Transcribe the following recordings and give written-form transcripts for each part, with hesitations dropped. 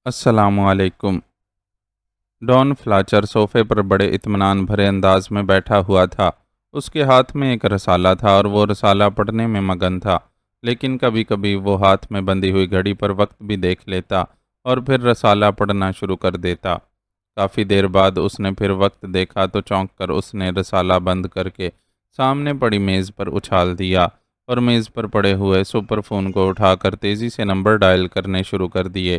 السلام علیکم۔ ڈان فلاچر صوفے پر بڑے اطمینان بھرے انداز میں بیٹھا ہوا تھا۔ اس کے ہاتھ میں ایک رسالہ تھا اور وہ رسالہ پڑھنے میں مگن تھا، لیکن کبھی کبھی وہ ہاتھ میں بندھی ہوئی گھڑی پر وقت بھی دیکھ لیتا اور پھر رسالہ پڑھنا شروع کر دیتا۔ کافی دیر بعد اس نے پھر وقت دیکھا تو چونک کر اس نے رسالہ بند کر کے سامنے پڑی میز پر اچھال دیا اور میز پر پڑے ہوئے سپر فون کو اٹھا کر تیزی سے نمبر ڈائل کرنے شروع کر دیے۔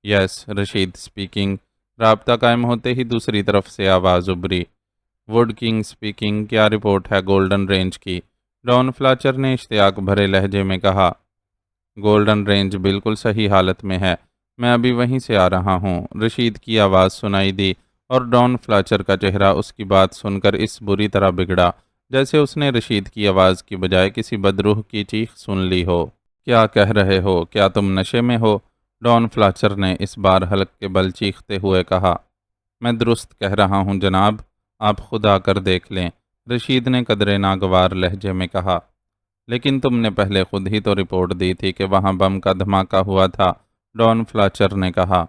یس، رشید اسپیکنگ۔ رابطہ قائم ہوتے ہی دوسری طرف سے آواز ابھری۔ ووڈ کنگ اسپیکنگ، کیا رپورٹ ہے گولڈن رینج کی؟ ڈان فلاچر نے اشتیاق بھرے لہجے میں کہا۔ گولڈن رینج بالکل صحیح حالت میں ہے، میں ابھی وہیں سے آ رہا ہوں، رشید کی آواز سنائی دی اور ڈان فلاچر کا چہرہ اس کی بات سن کر اس بری طرح بگڑا جیسے اس نے رشید کی آواز کی بجائے کسی بدروح کی چیخ سن لی ہو۔ کیا کہہ رہے ہو؟ کیا تم نشے میں ہو؟ ڈان فلاچر نے اس بار حلق کے بل چیختے ہوئے کہا۔ میں درست کہہ رہا ہوں جناب، آپ خود آ کر دیکھ لیں، رشید نے قدرے ناگوار لہجے میں کہا۔ لیکن تم نے پہلے خود ہی تو رپورٹ دی تھی کہ وہاں بم کا دھماکہ ہوا تھا، ڈان فلاچر نے کہا۔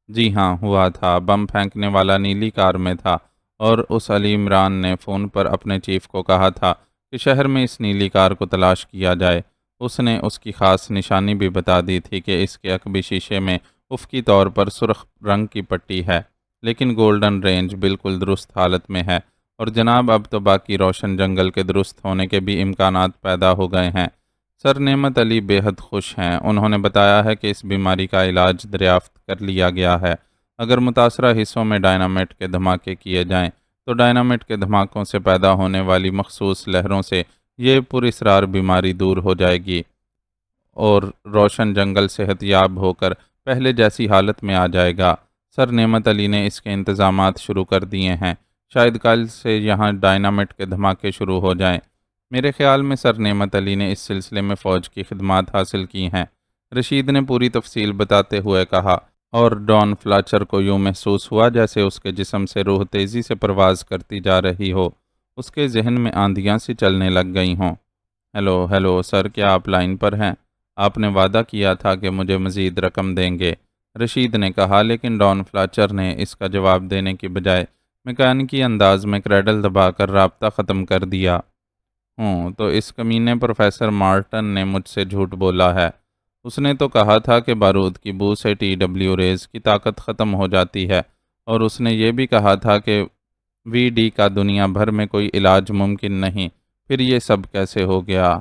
جی ہاں، ہوا تھا، بم پھینکنے والا نیلی کار میں تھا اور اس علی عمران نے فون پر اپنے چیف کو کہا تھا کہ شہر میں اس نیلی کار کو تلاش کیا جائے۔ اس نے اس کی خاص نشانی بھی بتا دی تھی کہ اس کے عقبی شیشے میں افقی طور پر سرخ رنگ کی پٹی ہے، لیکن گولڈن رینج بالکل درست حالت میں ہے، اور جناب اب تو باقی روشن جنگل کے درست ہونے کے بھی امکانات پیدا ہو گئے ہیں۔ سر نعمت علی بے حد خوش ہیں، انہوں نے بتایا ہے کہ اس بیماری کا علاج دریافت کر لیا گیا ہے۔ اگر متاثرہ حصوں میں ڈائنامائٹ کے دھماکے کیے جائیں تو ڈائنامائٹ کے دھماکوں سے پیدا ہونے والی مخصوص لہروں سے یہ پراسرار بیماری دور ہو جائے گی اور روشن جنگل صحت یاب ہو کر پہلے جیسی حالت میں آ جائے گا۔ سر نعمت علی نے اس کے انتظامات شروع کر دیے ہیں، شاید کل سے یہاں ڈائنامائٹ کے دھماکے شروع ہو جائیں۔ میرے خیال میں سر نعمت علی نے اس سلسلے میں فوج کی خدمات حاصل کی ہیں، رشید نے پوری تفصیل بتاتے ہوئے کہا، اور ڈان فلاچر کو یوں محسوس ہوا جیسے اس کے جسم سے روح تیزی سے پرواز کرتی جا رہی ہو، اس کے ذہن میں آندیاں سی چلنے لگ گئی ہوں۔ ہیلو سر، کیا آپ لائن پر ہیں؟ آپ نے وعدہ کیا تھا کہ مجھے مزید رقم دیں گے، رشید نے کہا، لیکن ڈان فلاچر نے اس کا جواب دینے کی بجائے میکانکی انداز میں کریڈل دبا کر رابطہ ختم کر دیا۔ تو اس کمینے پروفیسر مارٹن نے مجھ سے جھوٹ بولا ہے۔ اس نے تو کہا تھا کہ بارود کی بو سے ٹی ڈبلیو ریز کی طاقت ختم ہو جاتی ہے، اور اس نے یہ بھی کہا تھا کہ وی ڈی کا دنیا بھر میں کوئی علاج ممکن نہیں۔ پھر یہ سب کیسے ہو گیا؟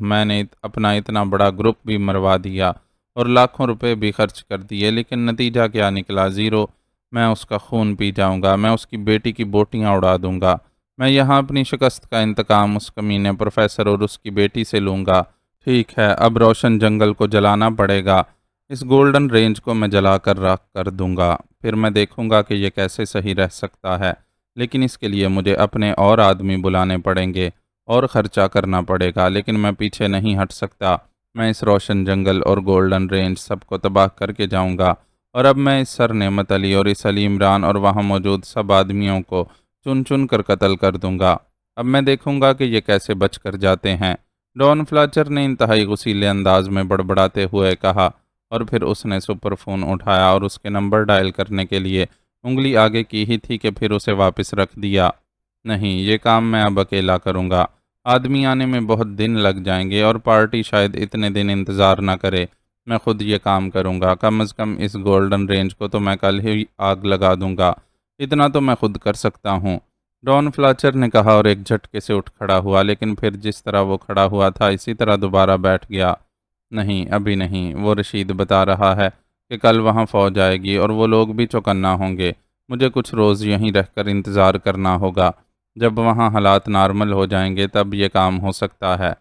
میں نے اپنا اتنا بڑا گروپ بھی مروا دیا اور لاکھوں روپے بھی خرچ کر دیے، لیکن نتیجہ کیا نکلا؟ زیرو۔ میں اس کا خون پی جاؤں گا، میں اس کی بیٹی کی بوٹیاں اڑا دوں گا، میں یہاں اپنی شکست کا انتقام اس کمینے پروفیسر اور اس کی بیٹی سے لوں گا۔ ٹھیک ہے، اب روشن جنگل کو جلانا پڑے گا، اس گولڈن رینج کو میں جلا کر راکھ کر دوں گا، پھر میں دیکھوں گا کہ یہ کیسے صحیح رہ سکتا ہے، لیکن اس کے لیے مجھے اپنے اور آدمی بلانے پڑیں گے اور خرچہ کرنا پڑے گا، لیکن میں پیچھے نہیں ہٹ سکتا، میں اس روشن جنگل اور گولڈن رینج سب کو تباہ کر کے جاؤں گا، اور اب میں اس سر نعمت علی اور اس علی عمران اور وہاں موجود سب آدمیوں کو چن چن کر قتل کر دوں گا، اب میں دیکھوں گا کہ یہ کیسے بچ کر جاتے ہیں، ڈان فلاچر نے انتہائی غصیلے انداز میں بڑبڑاتے ہوئے کہا، اور پھر اس نے سپر فون اٹھایا اور اس کے نمبر ڈائل کرنے کے لیے انگلی آگے کی ہی تھی کہ پھر اسے واپس رکھ دیا۔ نہیں، یہ کام میں اب اکیلا کروں گا، آدمی آنے میں بہت دن لگ جائیں گے اور پارٹی شاید اتنے دن انتظار نہ کرے، میں خود یہ کام کروں گا، کم از کم اس گولڈن رینج کو تو میں کل ہی آگ لگا دوں گا، اتنا تو میں خود کر سکتا ہوں، ڈان فلاچر نے کہا اور ایک جھٹکے سے اٹھ کھڑا ہوا، لیکن پھر جس طرح وہ کھڑا ہوا تھا اسی طرح دوبارہ بیٹھ گیا۔ نہیں، ابھی نہیں، وہ رشید بتا رہا ہے کہ کل وہاں فوج آئے گی اور وہ لوگ بھی چوکنا ہوں گے، مجھے کچھ روز یہیں رہ کر انتظار کرنا ہوگا، جب وہاں حالات نارمل ہو جائیں گے تب یہ کام ہو سکتا ہے۔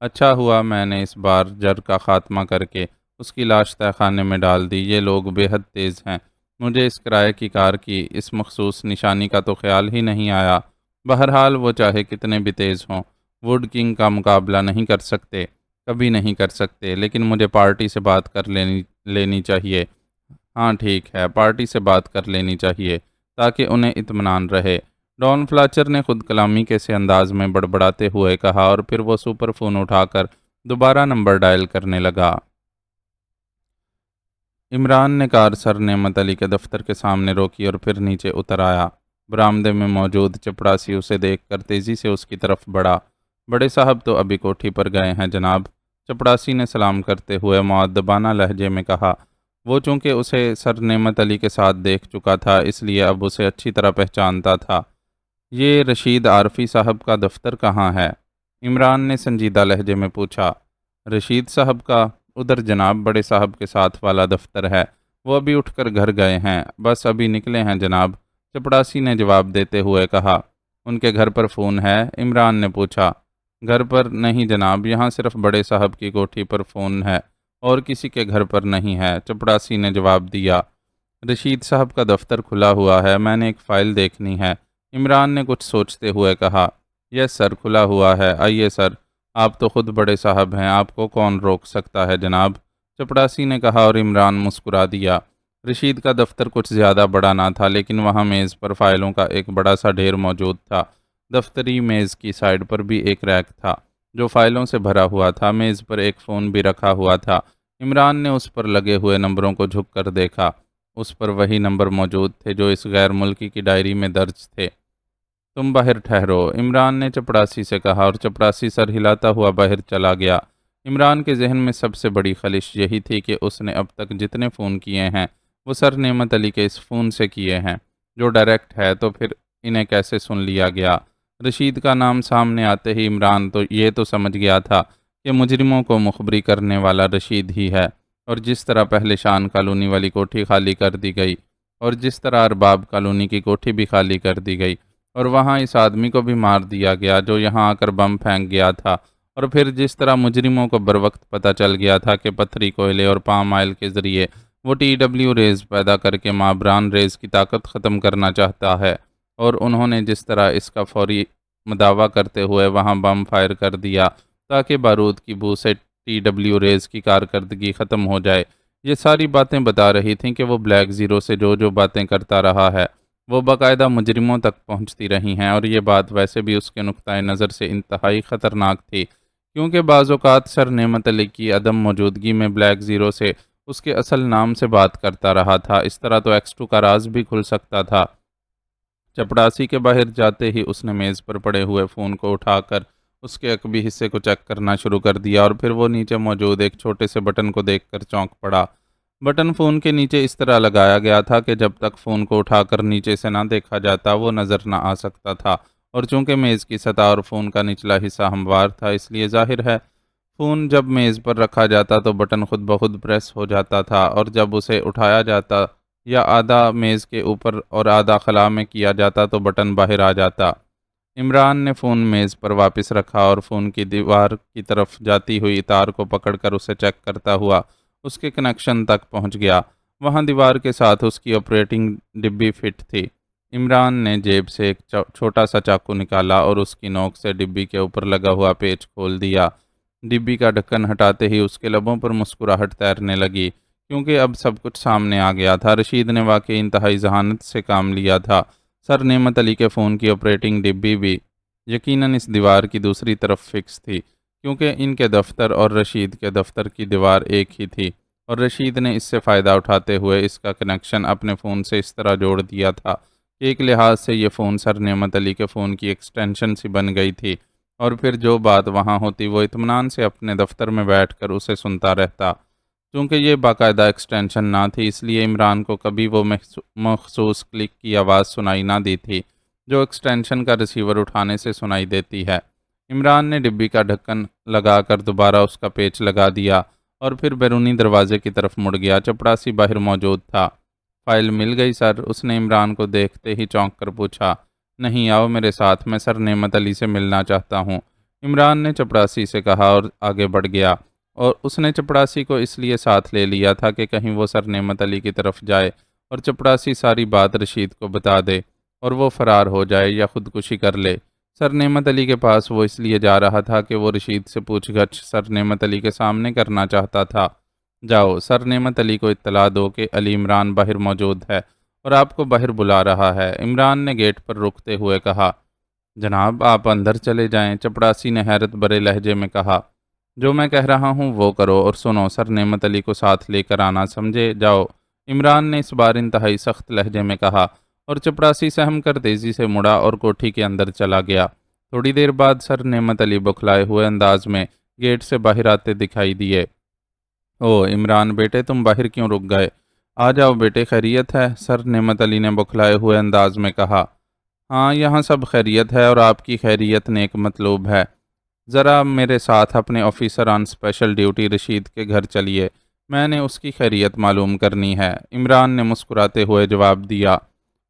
اچھا ہوا میں نے اس بار جر کا خاتمہ کر کے اس کی لاش تہہ خانے میں ڈال دی، یہ لوگ بے حد تیز ہیں، مجھے اس کرائے کی کار کی اس مخصوص نشانی کا تو خیال ہی نہیں آیا، بہرحال وہ چاہے کتنے بھی تیز ہوں، ووڈ کنگ کا مقابلہ نہیں کر سکتے، کبھی نہیں کر سکتے، لیکن مجھے پارٹی سے بات کر لینی چاہیے۔ ہاں ٹھیک ہے، پارٹی سے بات کر لینی چاہیے تاکہ انہیں اطمینان رہے، ڈان فلاچر نے خود کلامی کے سے انداز میں بڑبڑاتے ہوئے کہا، اور پھر وہ سپر فون اٹھا کر دوبارہ نمبر ڈائل کرنے لگا۔ عمران نے کار سر نعمت علی کے دفتر کے سامنے روکی اور پھر نیچے اتر آیا۔ برآمدے میں موجود چپڑاسی اسے دیکھ کر تیزی سے اس کی طرف بڑھا۔ بڑے صاحب تو ابھی کوٹھی پر گئے ہیں جناب، چپڑاسی نے سلام کرتے ہوئے مؤدبانہ لہجے میں کہا۔ وہ چونکہ اسے سر نعمت علی کے ساتھ دیکھ چکا تھا اس لیے اب اسے اچھی طرح پہچانتا تھا۔ یہ رشید عارفی صاحب کا دفتر کہاں ہے؟ عمران نے سنجیدہ لہجے میں پوچھا۔ رشید صاحب کا ادھر جناب، بڑے صاحب کے ساتھ والا دفتر ہے، وہ ابھی اٹھ کر گھر گئے ہیں، بس ابھی نکلے ہیں جناب، چپڑاسی نے جواب دیتے ہوئے کہا۔ ان کے گھر پر فون ہے؟ عمران نے پوچھا۔ گھر پر نہیں جناب، یہاں صرف بڑے صاحب کی کوٹھی پر فون ہے اور کسی کے گھر پر نہیں ہے، چپڑاسی نے جواب دیا۔ رشید صاحب کا دفتر کھلا ہوا ہے، میں نے ایک فائل دیکھنی ہے، عمران نے کچھ سوچتے ہوئے کہا۔ یس سر، کھلا ہوا ہے، آئیے سر، آپ تو خود بڑے صاحب ہیں، آپ کو کون روک سکتا ہے جناب، چپڑاسی نے کہا اور عمران مسکرا دیا۔ رشید کا دفتر کچھ زیادہ بڑا نہ تھا، لیکن وہاں میز پر فائلوں کا ایک بڑا سا ڈھیر موجود تھا۔ دفتری میز کی سائڈ پر بھی ایک ریک تھا جو فائلوں سے بھرا ہوا تھا، میز پر ایک فون بھی رکھا ہوا تھا۔ عمران نے اس پر لگے ہوئے نمبروں کو جھک کر دیکھا، اس پر وہی نمبر موجود تھے جو اس غیر ملکی کی ڈائری میں درج تھے۔ تم باہر ٹھہرو، عمران نے چپڑاسی سے کہا اور چپڑاسی سر ہلاتا ہوا باہر چلا گیا۔ عمران کے ذہن میں سب سے بڑی خلش یہی تھی کہ اس نے اب تک جتنے فون کیے ہیں وہ سر نعمت علی کے اس فون سے کیے ہیں جو ڈائریکٹ ہے، تو پھر انہیں کیسے سن لیا گیا؟ رشید کا نام سامنے آتے ہی عمران تو یہ تو سمجھ گیا تھا کہ مجرموں کو مخبری کرنے والا رشید ہی ہے، اور جس طرح پہلے شان کالونی والی کوٹھی خالی کر دی گئی اور جس طرح ارباب کالونی کی کوٹھی بھی خالی کر دی گئی اور وہاں اس آدمی کو بھی مار دیا گیا جو یہاں آ کر بم پھینک گیا تھا، اور پھر جس طرح مجرموں کو بروقت پتہ چل گیا تھا کہ پتھری کوئلے اور پام آئل کے ذریعے وہ TW ریز پیدا کر کے مابران ریز کی طاقت ختم کرنا چاہتا ہے، اور انہوں نے جس طرح اس کا فوری مداوع کرتے ہوئے وہاں بم فائر کر دیا تاکہ بارود کی بو سے TW ریز کی کارکردگی ختم ہو جائے۔ یہ ساری باتیں بتا رہی تھیں کہ وہ بلیک زیرو سے جو باتیں کرتا رہا ہے وہ باقاعدہ مجرموں تک پہنچتی رہی ہیں، اور یہ بات ویسے بھی اس کے نقطۂ نظر سے انتہائی خطرناک تھی، کیونکہ بعض اوقات سر نعمت علی کی عدم موجودگی میں بلیک زیرو سے اس کے اصل نام سے بات کرتا رہا تھا، اس طرح تو X2 کا راز بھی کھل سکتا تھا۔ چپڑاسی کے باہر جاتے ہی اس نے میز پر پڑے ہوئے فون کو اٹھا کر اس کے عقبی حصے کو چیک کرنا شروع کر دیا، اور پھر وہ نیچے موجود ایک چھوٹے سے بٹن کو دیکھ کر چونک پڑا۔ بٹن فون کے نیچے اس طرح لگایا گیا تھا کہ جب تک فون کو اٹھا کر نیچے سے نہ دیکھا جاتا وہ نظر نہ آ سکتا تھا، اور چونکہ میز کی سطح اور فون کا نچلا حصہ ہموار تھا اس لیے ظاہر ہے فون جب میز پر رکھا جاتا تو بٹن خود بخود پریس ہو جاتا تھا، اور جب اسے اٹھایا جاتا یا آدھا میز کے اوپر اور آدھا خلا میں کیا جاتا تو بٹن باہر آ جاتا۔ عمران نے فون میز پر واپس رکھا اور فون کی دیوار کی طرف جاتی ہوئی تار کو پکڑ کر اسے چیک کرتا ہوا اس کے کنیکشن تک پہنچ گیا۔ وہاں دیوار کے ساتھ اس کی آپریٹنگ ڈبی فٹ تھی۔ عمران نے جیب سے ایک چھوٹا سا چاقو نکالا اور اس کی نوک سے ڈبی کے اوپر لگا ہوا پیچ کھول دیا۔ ڈبی کا ڈھکن ہٹاتے ہی اس کے لبوں پر مسکراہٹ تیرنے لگی، کیونکہ اب سب کچھ سامنے آ گیا تھا۔ رشید نے واقعی انتہائی ذہانت سے کام لیا تھا۔ سر نعمت علی کے فون کی آپریٹنگ ڈبی بھی یقیناً اس دیوار کی دوسری طرف فکس تھی، کیونکہ ان کے دفتر اور رشید کے دفتر کی دیوار ایک ہی تھی، اور رشید نے اس سے فائدہ اٹھاتے ہوئے اس کا کنیکشن اپنے فون سے اس طرح جوڑ دیا تھا کہ ایک لحاظ سے یہ فون سر نعمت علی کے فون کی ایکسٹینشن سی بن گئی تھی، اور پھر جو بات وہاں ہوتی وہ اطمینان سے اپنے دفتر میں بیٹھ کر اسے سنتا رہتا۔ چونکہ یہ باقاعدہ ایکسٹینشن نہ تھی اس لیے عمران کو کبھی وہ مخصوص کلک کی آواز سنائی نہ دی تھی جو ایکسٹینشن کا ریسیور اٹھانے سے سنائی دیتی ہے۔ عمران نے ڈبی کا ڈھکن لگا کر دوبارہ اس کا پیچ لگا دیا اور پھر بیرونی دروازے کی طرف مڑ گیا۔ چپڑاسی باہر موجود تھا۔ فائل مل گئی سر؟ اس نے عمران کو دیکھتے ہی چونک کر پوچھا۔ نہیں، آؤ میرے ساتھ، میں سر نعمت علی سے ملنا چاہتا ہوں، عمران نے چپڑاسی سے کہا اور آگے بڑھ گیا، اور اس نے چپڑاسی کو اس لیے ساتھ لے لیا تھا کہ کہیں وہ سر نعمت علی کی طرف جائے اور چپڑاسی ساری بات رشید کو بتا دے اور وہ فرار ہو جائے یا خودکشی کر لے۔ سر نعمت علی کے پاس وہ اس لیے جا رہا تھا کہ وہ رشید سے پوچھ گچھ سر نعمت علی کے سامنے کرنا چاہتا تھا۔ جاؤ، سر نعمت علی کو اطلاع دو کہ علی عمران باہر موجود ہے اور آپ کو باہر بلا رہا ہے، عمران نے گیٹ پر رکتے ہوئے کہا۔ جناب آپ اندر چلے جائیں، چپڑاسی نے حیرت بھرے لہجے میں کہا۔ جو میں کہہ رہا ہوں وہ کرو اور سنو، سر نعمت علی کو ساتھ لے کر آنا، سمجھے؟ جاؤ، عمران نے اس بار انتہائی سخت لہجے میں کہا، اور چپڑاسی سہم کر تیزی سے مڑا اور کوٹھی کے اندر چلا گیا۔ تھوڑی دیر بعد سر نعمت علی بکھلائے ہوئے انداز میں گیٹ سے باہر آتے دکھائی دیے۔ او عمران بیٹے، تم باہر کیوں رک گئے؟ آ جاؤ بیٹے، خیریت ہے؟ سر نعمت علی نے بکھلائے ہوئے انداز میں کہا۔ ہاں یہاں سب خیریت ہے اور آپ کی خیریت نیک مطلوب ہے۔ ذرا میرے ساتھ اپنے آفیسر آن اسپیشل ڈیوٹی رشید کے گھر چلیے، میں نے اس کی خیریت معلوم کرنی ہے، عمران نے مسکراتے ہوئے جواب دیا۔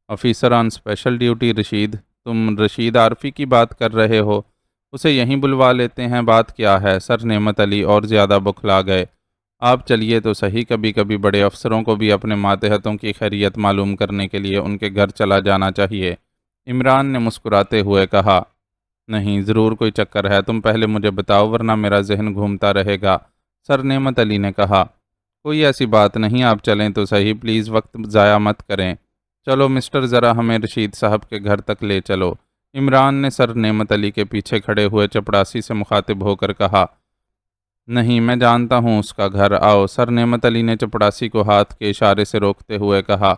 آفیسر آن اسپیشل ڈیوٹی رشید؟ تم رشید عارفی کی بات کر رہے ہو؟ اسے یہیں بلوا لیتے ہیں، بات کیا ہے؟ سر نعمت علی اور زیادہ بکھلا گئے۔ آپ چلیے تو صحیح، کبھی کبھی بڑے افسروں کو بھی اپنے ماتحتوں کی خیریت معلوم کرنے کے لیے ان کے گھر چلا جانا چاہیے، عمران نے مسکراتے ہوئے کہا۔ نہیں، ضرور کوئی چکر ہے، تم پہلے مجھے بتاؤ ورنہ میرا ذہن گھومتا رہے گا، سر نعمت علی نے کہا۔ کوئی ایسی بات نہیں، آپ چلیں تو صحیح، پلیز وقت ضائع مت کریں۔ چلو مسٹر، ذرا ہمیں رشید صاحب کے گھر تک لے چلو، عمران نے سر نعمت علی کے پیچھے کھڑے ہوئے چپڑاسی سے مخاطب ہو کر کہا۔ نہیں، میں جانتا ہوں اس کا گھر، آؤ، سر نعمت علی نے چپڑاسی کو ہاتھ کے اشارے سے روکتے ہوئے کہا۔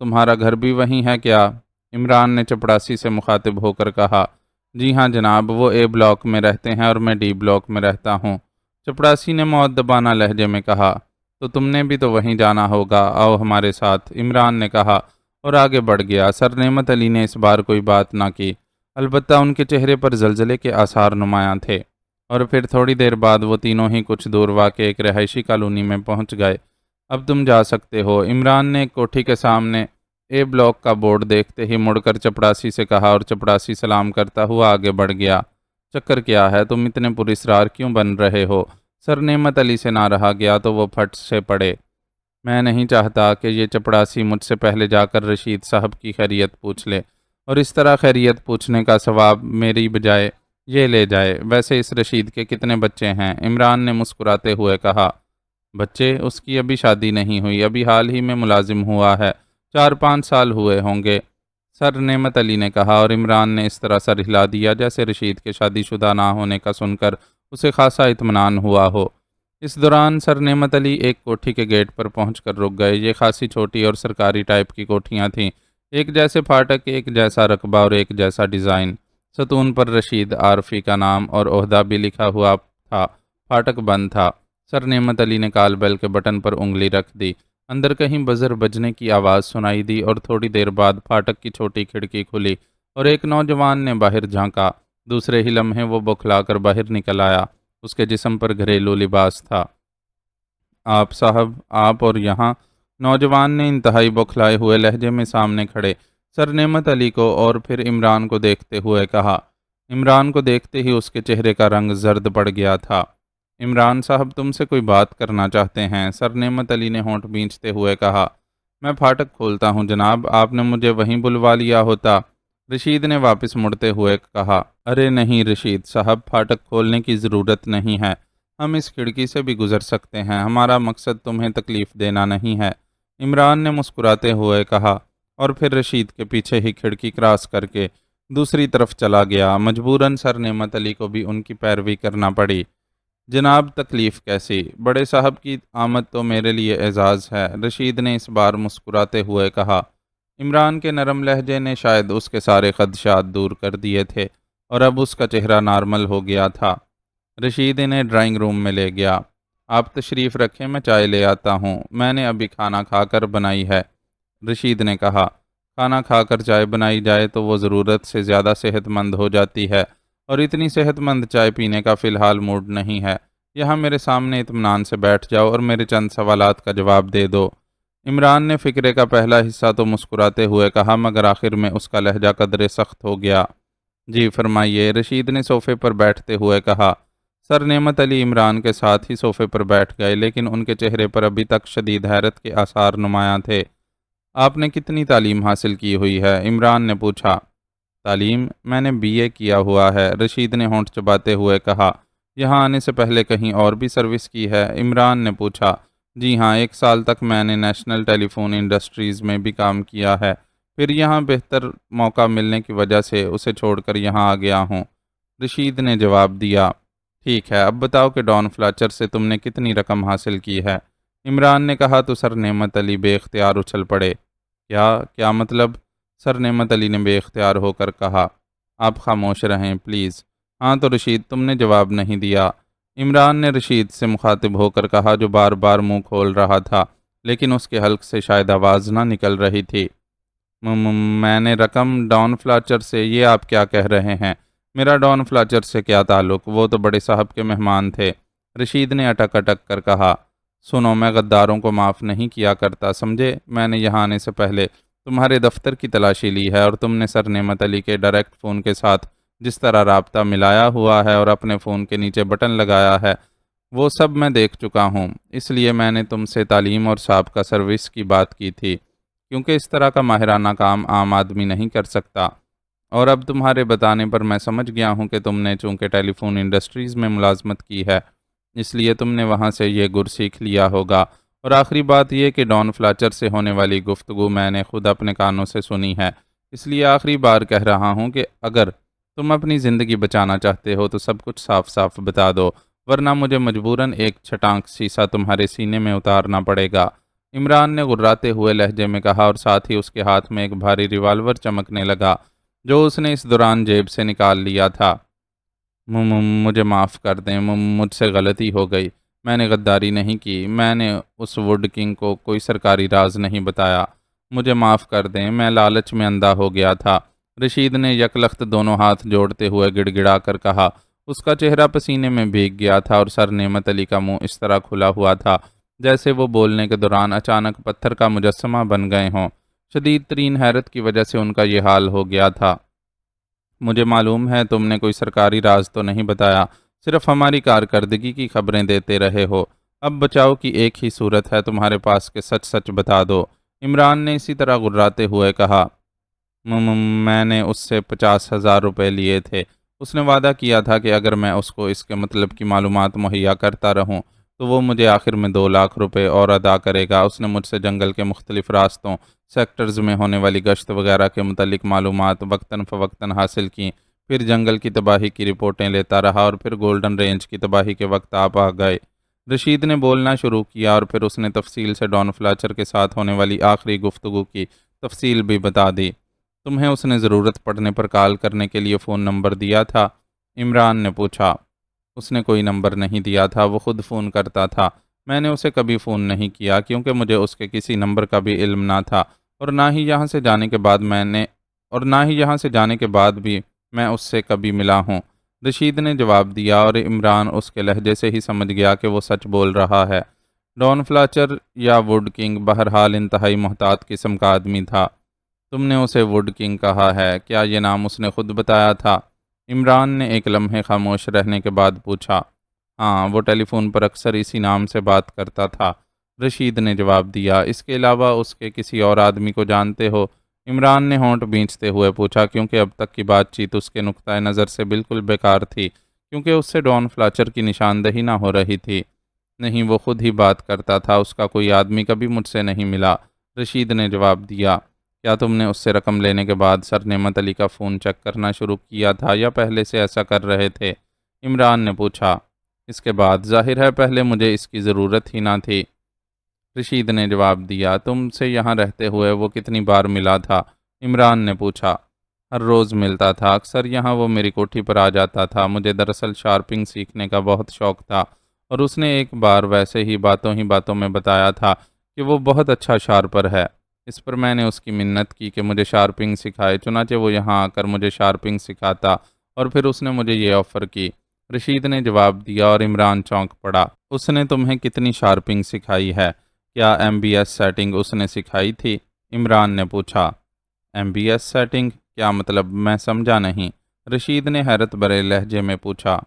تمہارا گھر بھی وہیں ہے کیا؟ عمران نے چپڑاسی سے مخاطب ہو کر کہا۔ جی ہاں جناب، وہ اے بلاک میں رہتے ہیں اور میں ڈی بلاک میں رہتا ہوں، چپڑاسی نے مؤدبانہ لہجے میں کہا۔ تو تم نے بھی تو وہیں جانا ہوگا، آؤ ہمارے ساتھ، عمران نے کہا اور آگے بڑھ گیا۔ سر نعمت علی نے اس بار کوئی بات نہ کی، البتہ ان کے چہرے پر زلزلے کے آثار نمایاں تھے، اور پھر تھوڑی دیر بعد وہ تینوں ہی کچھ دور واقع ایک رہائشی کالونی میں پہنچ گئے۔ اب تم جا سکتے ہو، عمران نے ایک کوٹھی کے سامنے اے بلاک کا بورڈ دیکھتے ہی مڑ کر چپڑاسی سے کہا، اور چپڑاسی سلام کرتا ہوا آگے بڑھ گیا۔ چکر کیا ہے، تم اتنے پراسرار کیوں بن رہے ہو؟ سر نعمت علی سے نہ رہا گیا تو وہ پھٹ سے پڑے۔ میں نہیں چاہتا کہ یہ چپڑاسی مجھ سے پہلے جا کر رشید صاحب کی خیریت پوچھ لے، اور اس طرح خیریت پوچھنے کا ثواب میری بجائے یہ لے جائے۔ ویسے اس رشید کے کتنے بچے ہیں؟ عمران نے مسکراتے ہوئے کہا۔ بچے؟ اس کی ابھی شادی نہیں ہوئی، ابھی حال ہی میں ملازم ہوا ہے، 4-5 سال ہوئے ہوں گے، سر نعمت علی نے کہا، اور عمران نے اس طرح سر ہلا دیا جیسے رشید کے شادی شدہ نہ ہونے کا سن کر اسے خاصا اطمینان ہوا ہو۔ اس دوران سر نعمت علی ایک کوٹھی کے گیٹ پر پہنچ کر رک گئے۔ یہ خاصی چھوٹی اور سرکاری ٹائپ کی کوٹھیاں تھیں، ایک جیسے پھاٹک، ایک جیسا رقبہ اور ایک جیسا ڈیزائن۔ ستون پر رشید عارفی کا نام اور عہدہ بھی لکھا ہوا تھا۔ پھاٹک بند تھا۔ سر نعمت علی نے کال بیل کے بٹن پر انگلی رکھ دی، اندر کہیں بزر بجنے کی آواز سنائی دی، اور تھوڑی دیر بعد پھاٹک کی چھوٹی کھڑکی کھلی اور ایک نوجوان نے باہر جھانکا۔ دوسرے ہی لمحے وہ بوکھلا کر باہر نکل آیا، اس کے جسم پر گھریلو لباس تھا۔ آپ صاحب، آپ اور یہاں؟ نوجوان نے انتہائی بوکھلائے ہوئے لہجے میں سامنے کھڑے سر نعمت علی کو اور پھر عمران کو دیکھتے ہوئے کہا۔ عمران کو دیکھتے ہی اس کے چہرے کا رنگ زرد پڑ گیا تھا۔ عمران صاحب، تم سے کوئی بات کرنا چاہتے ہیں، سر نعمت علی نے ہونٹ بھینچتے ہوئے کہا۔ میں پھاٹک کھولتا ہوں جناب، آپ نے مجھے وہیں بلوا لیا ہوتا، رشید نے واپس مڑتے ہوئے کہا۔ ارے نہیں رشید صاحب، پھاٹک کھولنے کی ضرورت نہیں ہے، ہم اس کھڑکی سے بھی گزر سکتے ہیں، ہمارا مقصد تمہیں تکلیف دینا نہیں ہے، عمران نے مسکراتے ہوئے کہا، اور پھر رشید کے پیچھے ہی کھڑکی کراس کر کے دوسری طرف چلا گیا۔ مجبوراً سر نعمت علی کو بھی ان کی پیروی کرنا پڑی۔ جناب تکلیف کیسی؟ بڑے صاحب کی آمد تو میرے لیے اعزاز ہے، رشید نے اس بار مسکراتے ہوئے کہا۔ عمران کے نرم لہجے نے شاید اس کے سارے خدشات دور کر دیے تھے، اور اب اس کا چہرہ نارمل ہو گیا تھا۔ رشید انہیں ڈرائنگ روم میں لے گیا۔ آپ تشریف رکھیں، میں چائے لے آتا ہوں، میں نے ابھی کھانا کھا کر بنائی ہے، رشید نے کہا۔ کھانا کھا کر چائے بنائی جائے تو وہ ضرورت سے زیادہ صحت مند ہو جاتی ہے، اور اتنی صحت مند چائے پینے کا فی الحال موڈ نہیں ہے، یہاں میرے سامنے اطمینان سے بیٹھ جاؤ اور میرے چند سوالات کا جواب دے دو۔ عمران نے فکرے کا پہلا حصہ تو مسکراتے ہوئے کہا، مگر آخر میں اس کا لہجہ قدرے سخت ہو گیا۔ جی فرمائیے، رشید نے صوفے پر بیٹھتے ہوئے کہا۔ سر نعمت علی عمران کے ساتھ ہی صوفے پر بیٹھ گئے، لیکن ان کے چہرے پر ابھی تک شدید حیرت کے آثار نمایاں تھے۔ آپ نے کتنی تعلیم حاصل کی ہوئی ہے؟ عمران نے پوچھا۔ تعلیم؟ میں نے BA کیا ہوا ہے، رشید نے ہونٹ چباتے ہوئے کہا۔ یہاں آنے سے پہلے کہیں اور بھی سروس کی ہے؟ عمران نے پوچھا۔ جی ہاں، 1 سال تک میں نے نیشنل ٹیلی فون انڈسٹریز میں بھی کام کیا ہے، پھر یہاں بہتر موقع ملنے کی وجہ سے اسے چھوڑ کر یہاں آ گیا ہوں، رشید نے جواب دیا۔ ٹھیک ہے، اب بتاؤ کہ ڈان فلاچر سے تم نے کتنی رقم حاصل کی ہے؟ عمران نے کہا تو سر نعمت علی بے اختیار اچھل پڑے۔ کیا کیا مطلب؟ سر نعمت علی نے بے اختیار ہو کر کہا۔ آپ خاموش رہیں پلیز۔ ہاں تو رشید، تم نے جواب نہیں دیا۔ عمران نے رشید سے مخاطب ہو کر کہا، جو بار بار منہ کھول رہا تھا لیکن اس کے حلق سے شاید آواز نہ نکل رہی تھی۔ میں نے رقم ڈان فلاچر سے، یہ آپ کیا کہہ رہے ہیں؟ میرا ڈان فلاچر سے کیا تعلق؟ وہ تو بڑے صاحب کے مہمان تھے۔ رشید نے اٹک اٹک کر کہا۔ سنو، میں غداروں کو معاف نہیں کیا کرتا، سمجھے؟ میں نے یہاں آنے سے پہلے تمہارے دفتر کی تلاشی لی ہے، اور تم نے سر نعمت علی کے ڈائریکٹ فون کے ساتھ جس طرح رابطہ ملایا ہوا ہے اور اپنے فون کے نیچے بٹن لگایا ہے، وہ سب میں دیکھ چکا ہوں۔ اس لیے میں نے تم سے تعلیم اور سابقہ سروس کی بات کی تھی، کیونکہ اس طرح کا ماہرانہ کام عام آدمی نہیں کر سکتا۔ اور اب تمہارے بتانے پر میں سمجھ گیا ہوں کہ تم نے چونکہ ٹیلی فون انڈسٹریز میں ملازمت کی ہے، اس لیے تم نے وہاں سے یہ گر سیکھ لیا ہوگا۔ اور آخری بات یہ کہ ڈان فلاچر سے ہونے والی گفتگو میں نے خود اپنے کانوں سے سنی ہے، اس لیے آخری بار کہہ رہا ہوں کہ اگر تم اپنی زندگی بچانا چاہتے ہو تو سب کچھ صاف صاف بتا دو، ورنہ مجھے مجبوراً ایک چھٹانک شیشہ تمہارے سینے میں اتارنا پڑے گا۔ عمران نے غراتے ہوئے لہجے میں کہا، اور ساتھ ہی اس کے ہاتھ میں ایک بھاری ریوالور چمکنے لگا جو اس نے اس دوران جیب سے نکال لیا تھا۔ مجھے معاف کر دیں، مجھ سے غلطی ہو گئی۔ میں نے غداری نہیں کی، میں نے اس ووڈ کنگ کو کوئی سرکاری راز نہیں بتایا۔ مجھے معاف کر دیں، میں لالچ میں اندھا ہو گیا تھا۔ رشید نے یکلخت دونوں ہاتھ جوڑتے ہوئے گڑ گڑا کر کہا۔ اس کا چہرہ پسینے میں بھیگ گیا تھا اور سر نعمت علی کا منہ اس طرح کھلا ہوا تھا جیسے وہ بولنے کے دوران اچانک پتھر کا مجسمہ بن گئے ہوں۔ شدید ترین حیرت کی وجہ سے ان کا یہ حال ہو گیا تھا۔ مجھے معلوم ہے تم نے کوئی سرکاری راز تو نہیں بتایا، صرف ہماری کارکردگی کی خبریں دیتے رہے ہو۔ اب بچاؤ کی ایک ہی صورت ہے تمہارے پاس کہ سچ سچ بتا دو۔ عمران نے اسی طرح غراتے ہوئے کہا۔ میں نے اس سے 50,000 روپے لیے تھے۔ اس نے وعدہ کیا تھا کہ اگر میں اس کو اس کے مطلب کی معلومات مہیا کرتا رہوں تو وہ مجھے آخر میں 2 لاکھ روپے اور ادا کرے گا۔ اس نے مجھ سے جنگل کے مختلف راستوں، سیکٹرز میں ہونے والی گشت وغیرہ کے متعلق معلومات وقتاً فوقتاً حاصل کی، پھر جنگل کی تباہی کی رپورٹیں لیتا رہا اور پھر گولڈن رینج کی تباہی کے وقت آپ آ گئے۔ رشید نے بولنا شروع کیا اور پھر اس نے تفصیل سے ڈان فلاچر کے ساتھ ہونے والی آخری گفتگو کی تفصیل بھی بتا دی۔ تمہیں اس نے ضرورت پڑنے پر کال کرنے کے لیے فون نمبر دیا تھا؟ عمران نے پوچھا۔ اس نے کوئی نمبر نہیں دیا تھا، وہ خود فون کرتا تھا۔ میں نے اسے کبھی فون نہیں کیا کیونکہ مجھے اس کے کسی نمبر کا بھی علم نہ تھا، اور نہ ہی یہاں سے جانے کے بعد بھی میں اس سے کبھی ملا ہوں۔ رشید نے جواب دیا اور عمران اس کے لہجے سے ہی سمجھ گیا کہ وہ سچ بول رہا ہے۔ ڈان فلاچر یا ووڈ کنگ بہرحال انتہائی محتاط قسم کا آدمی تھا۔ تم نے اسے ووڈ کنگ کہا ہے، کیا یہ نام اس نے خود بتایا تھا؟ عمران نے ایک لمحے خاموش رہنے کے بعد پوچھا۔ ہاں، وہ ٹیلی فون پر اکثر اسی نام سے بات کرتا تھا، رشید نے جواب دیا۔ اس کے علاوہ اس کے کسی اور آدمی کو جانتے ہو؟ عمران نے ہونٹ بھینچتے ہوئے پوچھا، کیونکہ اب تک کی بات چیت اس کے نقطۂ نظر سے بالکل بیکار تھی، کیونکہ اس سے ڈان فلاچر کی نشاندہی نہ ہو رہی تھی۔ نہیں، وہ خود ہی بات کرتا تھا، اس کا کوئی آدمی کبھی مجھ سے نہیں ملا، رشید نے جواب دیا۔ کیا تم نے اس سے رقم لینے کے بعد سر نعمت علی کا فون چیک کرنا شروع کیا تھا یا پہلے سے ایسا کر رہے تھے؟ عمران نے پوچھا۔ اس کے بعد، ظاہر ہے پہلے مجھے اس کی ضرورت ہی نہ تھی، رشید نے جواب دیا۔ تم سے یہاں رہتے ہوئے وہ کتنی بار ملا تھا؟ عمران نے پوچھا۔ ہر روز ملتا تھا، اکثر یہاں وہ میری کوٹھی پر آ جاتا تھا۔ مجھے دراصل شارپنگ سیکھنے کا بہت شوق تھا، اور اس نے ایک بار ویسے ہی باتوں میں بتایا تھا کہ وہ بہت اچھا شارپر ہے۔ اس پر میں نے اس کی منت کی کہ مجھے شارپنگ سکھائے، چنانچہ وہ یہاں آ کر مجھے شارپنگ سکھاتا، اور پھر اس نے مجھے یہ آفر کی، رشید نے جواب دیا، اور عمران چونک پڑا۔ اس نے تمہیں کتنی شارپنگ سکھائی ہے؟ کیا MBS سیٹنگ اس نے سکھائی تھی؟ عمران نے پوچھا۔ MBS setting? کیا مطلب؟ میں سمجھا نہیں، رشید نے حیرت بھرے لہجے میں پوچھا۔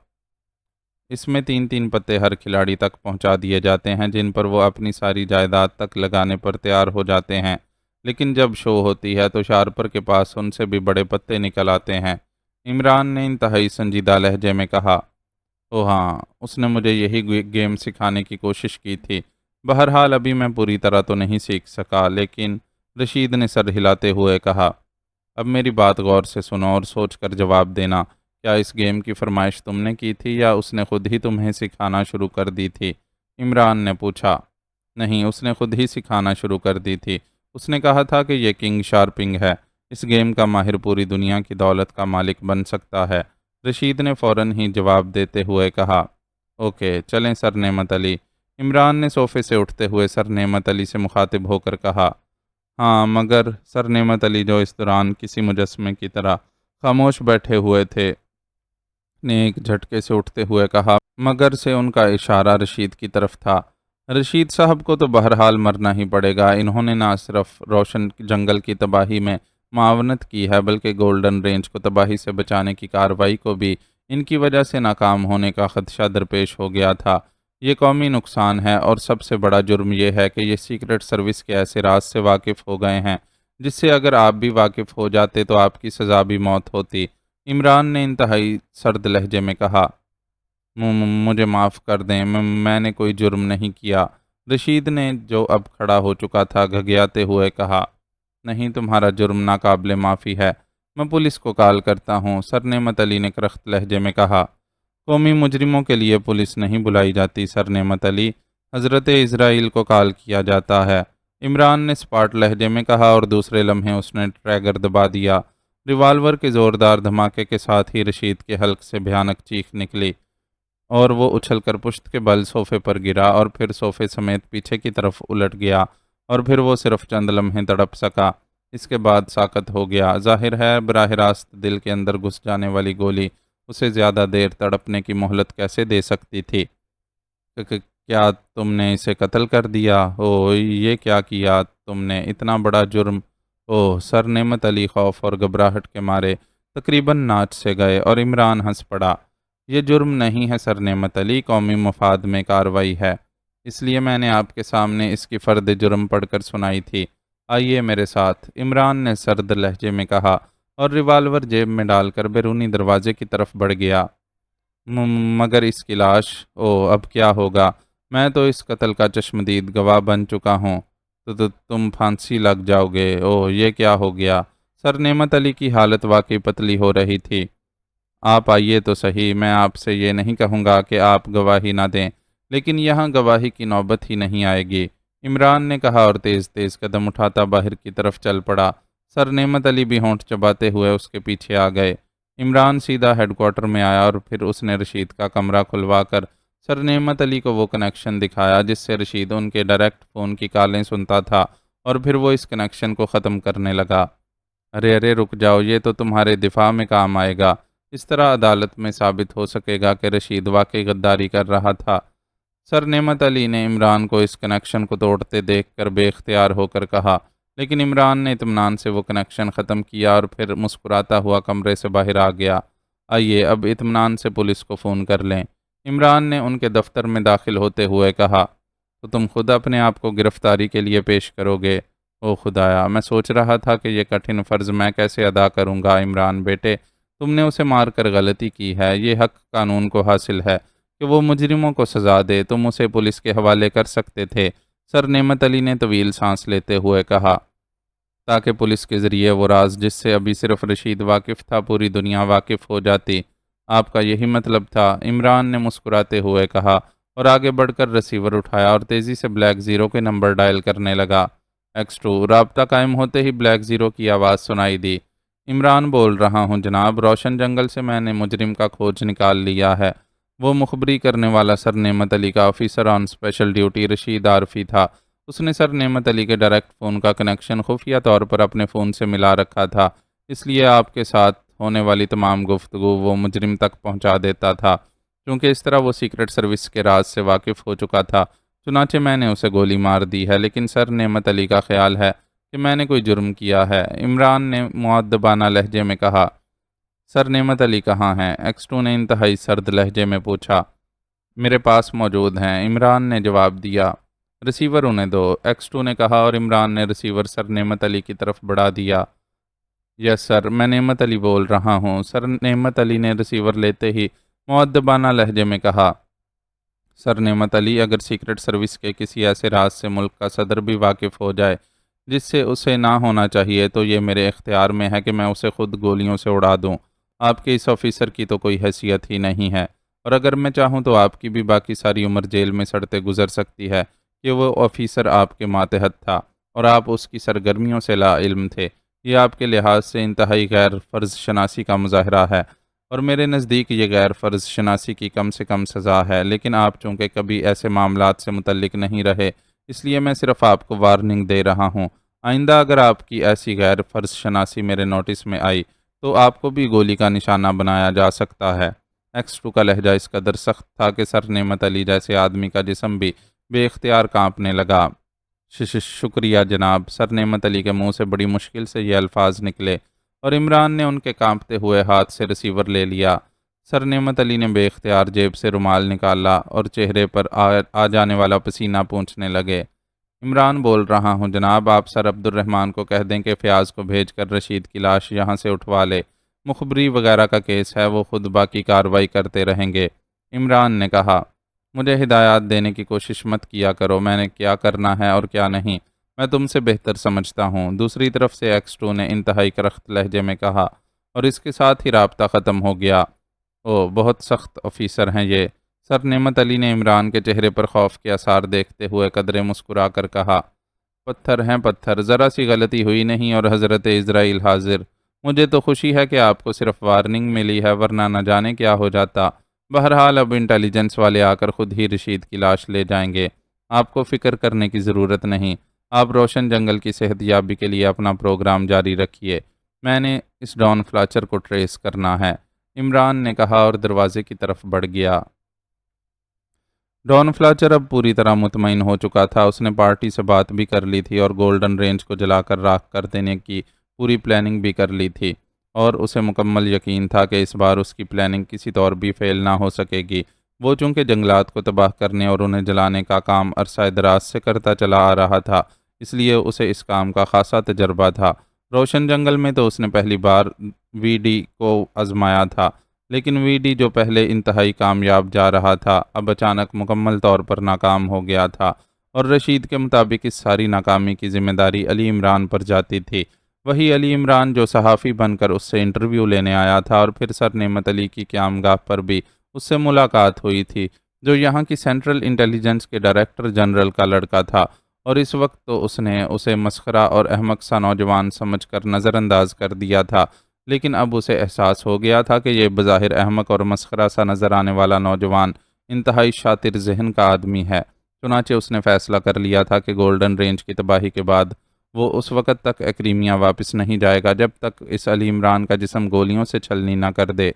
اس میں 3 پتے ہر کھلاڑی تک پہنچا دیے جاتے ہیں جن پر وہ اپنی ساری جائیداد تک لگانے پر تیار ہو جاتے ہیں، لیکن جب شو ہوتی ہے تو شارپر کے پاس ان سے بھی بڑے پتے نکل آتے ہیں، عمران نے انتہائی سنجیدہ لہجے میں کہا۔ او ہاں، اس نے مجھے یہی گیم سکھانے کی کوشش کی تھی۔ بہرحال ابھی میں پوری طرح تو نہیں سیکھ سکا، لیکن رشید نے سر ہلاتے ہوئے کہا۔ اب میری بات غور سے سنو اور سوچ کر جواب دینا کیا اس گیم کی فرمائش تم نے کی تھی یا اس نے خود ہی تمہیں سکھانا شروع کر دی تھی؟ عمران نے پوچھا۔ نہیں، اس نے خود ہی سکھانا شروع کر دی تھی۔ اس نے کہا تھا کہ یہ کنگ شارپنگ ہے، اس گیم کا ماہر پوری دنیا کی دولت کا مالک بن سکتا ہے۔ رشید نے فوراً ہی جواب دیتے ہوئے کہا، اوکے چلیں سر نعمت علی۔ عمران نے صوفے سے اٹھتے ہوئے سر نعمت علی سے مخاطب ہو کر کہا، ہاں مگر سر نعمت علی، جو اس دوران کسی مجسمے کی طرح خاموش بیٹھے ہوئے تھے، نے ایک جھٹکے سے اٹھتے ہوئے کہا، مگر سے ان کا اشارہ رشید کی طرف تھا۔ رشید صاحب کو تو بہرحال مرنا ہی پڑے گا۔ انہوں نے نہ صرف روشن جنگل کی تباہی میں معاونت کی ہے بلکہ گولڈن رینج کو تباہی سے بچانے کی کارروائی کو بھی ان کی وجہ سے ناکام ہونے کا خدشہ درپیش ہو گیا تھا۔ یہ قومی نقصان ہے، اور سب سے بڑا جرم یہ ہے کہ یہ سیکرٹ سروس کے ایسے راز سے واقف ہو گئے ہیں جس سے اگر آپ بھی واقف ہو جاتے تو آپ کی سزا بھی موت ہوتی۔ عمران نے انتہائی سرد لہجے میں کہا، مجھے معاف کر دیں، میں نے کوئی جرم نہیں کیا۔ رشید نے، جو اب کھڑا ہو چکا تھا، گھگیاتے ہوئے کہا، نہیں، تمہارا جرم ناقابل معافی ہے، میں پولیس کو کال کرتا ہوں۔ سر نعمت علی نے کرخت لہجے میں کہا، قومی مجرموں کے لیے پولیس نہیں بلائی جاتی سر نعمت علی، حضرت اسرائیل کو کال کیا جاتا ہے۔ عمران نے سپاٹ لہجے میں کہا، اور دوسرے لمحے اس نے ٹریگر دبا دیا۔ ریوالور کے زوردار دھماکے کے ساتھ ہی رشید کے حلق سے بھیانک چیخ نکلی اور وہ اچھل کر پشت کے بل صوفے پر گرا، اور پھر صوفے سمیت پیچھے کی طرف الٹ گیا، اور پھر وہ صرف چند لمحے تڑپ سکا۔ اس کے بعد ساکت ہو گیا۔ ظاہر ہے براہ راست دل کے اندر گھس جانے والی گولی اسے زیادہ دیر تڑپنے کی مہلت کیسے دے سکتی تھی؟ کیا تم نے اسے قتل کر دیا؟ او، یہ کیا کیا تم نے؟ اتنا بڑا جرم! اوہ! سر نعمت علی خوف اور گھبراہٹ کے مارے تقریباً ناچ سے گئے، اور عمران ہنس پڑا۔ یہ جرم نہیں ہے سر نعمت علی، قومی مفاد میں کارروائی ہے، اس لیے میں نے آپ کے سامنے اس کی فرد جرم پڑھ کر سنائی تھی۔ آئیے میرے ساتھ، عمران نے سرد لہجے میں کہا، اور ریوالور جیب میں ڈال کر بیرونی دروازے کی طرف بڑھ گیا۔ مگر اس کی لاش، اب کیا ہوگا؟ میں تو اس قتل کا چشمدید گواہ بن چکا ہوں، تو تم پھانسی لگ جاؤ گے۔ یہ کیا ہو گیا؟ سر نعمت علی کی حالت واقعی پتلی ہو رہی تھی۔ آپ آئیے تو صحیح، میں آپ سے یہ نہیں کہوں گا کہ آپ گواہی نہ دیں، لیکن یہاں گواہی کی نوبت ہی نہیں آئے گی، عمران نے کہا، اور تیز تیز قدم اٹھاتا باہر کی طرف چل پڑا۔ سر نعمت علی بھی ہونٹ چباتے ہوئے اس کے پیچھے آ گئے۔ عمران سیدھا ہیڈ کوارٹر میں آیا، اور پھر اس نے رشید کا کمرہ کھلوا کر سر نعمت علی کو وہ کنیکشن دکھایا جس سے رشید ان کے ڈائریکٹ فون کی کالیں سنتا تھا، اور پھر وہ اس کنیکشن کو ختم کرنے لگا۔ ارے رک جاؤ، یہ تو تمہارے دفاع میں کام آئے گا۔ اس طرح عدالت میں ثابت ہو سکے گا کہ رشید واقعی غداری کر رہا تھا۔ سر نعمت علی نے عمران کو اس کنیکشن کو توڑتے دیکھ کر بے اختیار ہو کر کہا، لیکن عمران نے اطمینان سے وہ کنیکشن ختم کیا اور پھر مسکراتا ہوا کمرے سے باہر آ گیا۔ آئیے اب اطمینان سے پولیس کو فون کر لیں، عمران نے ان کے دفتر میں داخل ہوتے ہوئے کہا۔ تو تم خود اپنے آپ کو گرفتاری کے لیے پیش کرو گے؟ او خدایا، میں سوچ رہا تھا کہ یہ کٹھن فرض میں کیسے ادا کروں گا۔ عمران بیٹے، تم نے اسے مار کر غلطی کی ہے، یہ حق قانون کو حاصل ہے کہ وہ مجرموں کو سزا دے، تم اسے پولیس کے حوالے کر سکتے تھے۔ سر نعمت علی نے طویل سانس لیتے ہوئے کہا، تاکہ پولیس کے ذریعے وہ راز جس سے ابھی صرف رشید واقف تھا پوری دنیا واقف ہو جاتی۔ آپ کا یہی مطلب تھا؟ عمران نے مسکراتے ہوئے کہا، اور آگے بڑھ کر ریسیور اٹھایا اور تیزی سے بلیک زیرو کے نمبر ڈائل کرنے لگا۔ X2۔ رابطہ قائم ہوتے ہی بلیک زیرو کی آواز سنائی دی۔ عمران بول رہا ہوں جناب، روشن جنگل سے میں نے مجرم کا کھوج نکال لیا ہے۔ وہ مخبری کرنے والا سر نعمت علی کا آفیسر آن اسپیشل ڈیوٹی رشید عارفی تھا۔ اس نے سر نعمت علی کے ڈائریکٹ فون کا کنیکشن خفیہ طور پر اپنے فون سے ملا رکھا تھا، اس لیے آپ کے ساتھ ہونے والی تمام گفتگو وہ مجرم تک پہنچا دیتا تھا۔ چونکہ اس طرح وہ سیکرٹ سروس کے راز سے واقف ہو چکا تھا، چنانچہ میں نے اسے گولی مار دی ہے، لیکن سر نعمت علی کا خیال ہے کہ میں نے کوئی جرم کیا ہے۔ عمران نے مؤدبانہ لہجے میں کہا۔ سر نعمت علی کہاں ہیں؟ X2 نے انتہائی سرد لہجے میں پوچھا۔ میرے پاس موجود ہیں، عمران نے جواب دیا۔ ریسیور انہیں دو، X2 نے کہا، اور عمران نے ریسیور سر نعمت علی کی طرف بڑھا دیا۔ یس سر، میں نعمت علی بول رہا ہوں۔ سر نعمت علی نے ریسیور لیتے ہی مؤدبانہ لہجے میں کہا، سر نعمت علی، اگر سیکرٹ سروس کے کسی ایسے راز سے ملک کا صدر بھی واقف ہو جائے جس سے اسے نہ ہونا چاہیے، تو یہ میرے اختیار میں ہے کہ میں اسے خود گولیوں سے اڑا دوں۔ آپ کے اس آفیسر کی تو کوئی حیثیت ہی نہیں ہے، اور اگر میں چاہوں تو آپ کی بھی باقی ساری عمر جیل میں سڑتے گزر سکتی ہے کہ وہ آفیسر آپ کے ماتحت تھا اور آپ اس کی سرگرمیوں سے لا علم تھے۔ یہ آپ کے لحاظ سے انتہائی غیر فرض شناسی کا مظاہرہ ہے، اور میرے نزدیک یہ غیر فرض شناسی کی کم سے کم سزا ہے، لیکن آپ چونکہ کبھی ایسے معاملات سے متعلق نہیں رہے، اس لیے میں صرف آپ کو وارننگ دے رہا ہوں۔ آئندہ اگر آپ کی ایسی غیر فرض شناسی میرے نوٹس میں آئی تو آپ کو بھی گولی کا نشانہ بنایا جا سکتا ہے۔ ایکس 2 کا لہجہ اس قدر سخت تھا کہ سر نعمت علی جیسے آدمی کا جسم بھی بے اختیار کانپنے لگا۔ شکریہ جناب۔ سر نعمت علی کے منہ سے بڑی مشکل سے یہ الفاظ نکلے اور عمران نے ان کے کانپتے ہوئے ہاتھ سے ریسیور لے لیا۔ سر نعمت علی نے بے اختیار جیب سے رومال نکالا اور چہرے پر آ جانے والا پسینہ پونچھنے لگے۔ عمران بول رہا ہوں جناب، آپ سر عبد الرحمن کو کہہ دیں کہ فیاض کو بھیج کر رشید کی لاش یہاں سے اٹھوا لے۔ مخبری وغیرہ کا کیس ہے، وہ خود باقی کارروائی کرتے رہیں گے۔ عمران نے کہا، مجھے ہدایات دینے کی کوشش مت کیا کرو، میں نے کیا کرنا ہے اور کیا نہیں میں تم سے بہتر سمجھتا ہوں۔ دوسری طرف سے ایکس 2 نے انتہائی کرخت لہجے میں کہا، اور اس کے ساتھ ہی رابطہ ختم ہو گیا۔ او بہت سخت آفیسر ہیں یہ۔ سر نعمت علی نے عمران کے چہرے پر خوف کے آثار دیکھتے ہوئے قدرے مسکرا کر کہا، پتھر ہیں پتھر، ذرا سی غلطی ہوئی نہیں اور حضرت اسرائیل حاضر۔ مجھے تو خوشی ہے کہ آپ کو صرف وارننگ ملی ہے، ورنہ نہ جانے کیا ہو جاتا۔ بہرحال اب انٹیلیجنس والے آ کر خود ہی رشید کی لاش لے جائیں گے، آپ کو فکر کرنے کی ضرورت نہیں۔ آپ روشن جنگل کی صحت یابی کے لیے اپنا پروگرام جاری رکھیے، میں نے اس ڈان فلاچر کو ٹریس کرنا ہے، عمران نے کہا اور دروازے کی طرف بڑھ گیا۔ ڈان فلاچر اب پوری طرح مطمئن ہو چکا تھا، اس نے پارٹی سے بات بھی کر لی تھی اور گولڈن رینج کو جلا کر راکھ کر دینے کی پوری پلاننگ بھی کر لی تھی، اور اسے مکمل یقین تھا کہ اس بار اس کی پلاننگ کسی طور بھی فیل نہ ہو سکے گی۔ وہ چونکہ جنگلات کو تباہ کرنے اور انہیں جلانے کا کام عرصہ دراز سے کرتا چلا آ رہا تھا، اس لیے اسے اس کام کا خاصا تجربہ تھا۔ روشن جنگل میں تو اس نے پہلی بار وی ڈی کو آزمایا تھا، لیکن وی ڈی جو پہلے انتہائی کامیاب جا رہا تھا، اب اچانک مکمل طور پر ناکام ہو گیا تھا، اور رشید کے مطابق اس ساری ناکامی کی ذمہ داری علی عمران پر جاتی تھی۔ وہی علی عمران جو صحافی بن کر اس سے انٹرویو لینے آیا تھا، اور پھر سر نعمت علی کی قیامگاہ پر بھی اس سے ملاقات ہوئی تھی، جو یہاں کی سینٹرل انٹیلیجنس کے ڈائریکٹر جنرل کا لڑکا تھا، اور اس وقت تو اس نے اسے مسخرہ اور احمق سا نوجوان سمجھ کر نظر انداز کر دیا تھا، لیکن اب اسے احساس ہو گیا تھا کہ یہ بظاہر احمق اور مسخرہ سا نظر آنے والا نوجوان انتہائی شاطر ذہن کا آدمی ہے۔ چنانچہ اس نے فیصلہ کر لیا تھا کہ گولڈن رینج کی تباہی کے بعد وہ اس وقت تک ایکریمیا واپس نہیں جائے گا جب تک اس علی عمران کا جسم گولیوں سے چھلنی نہ کر دے۔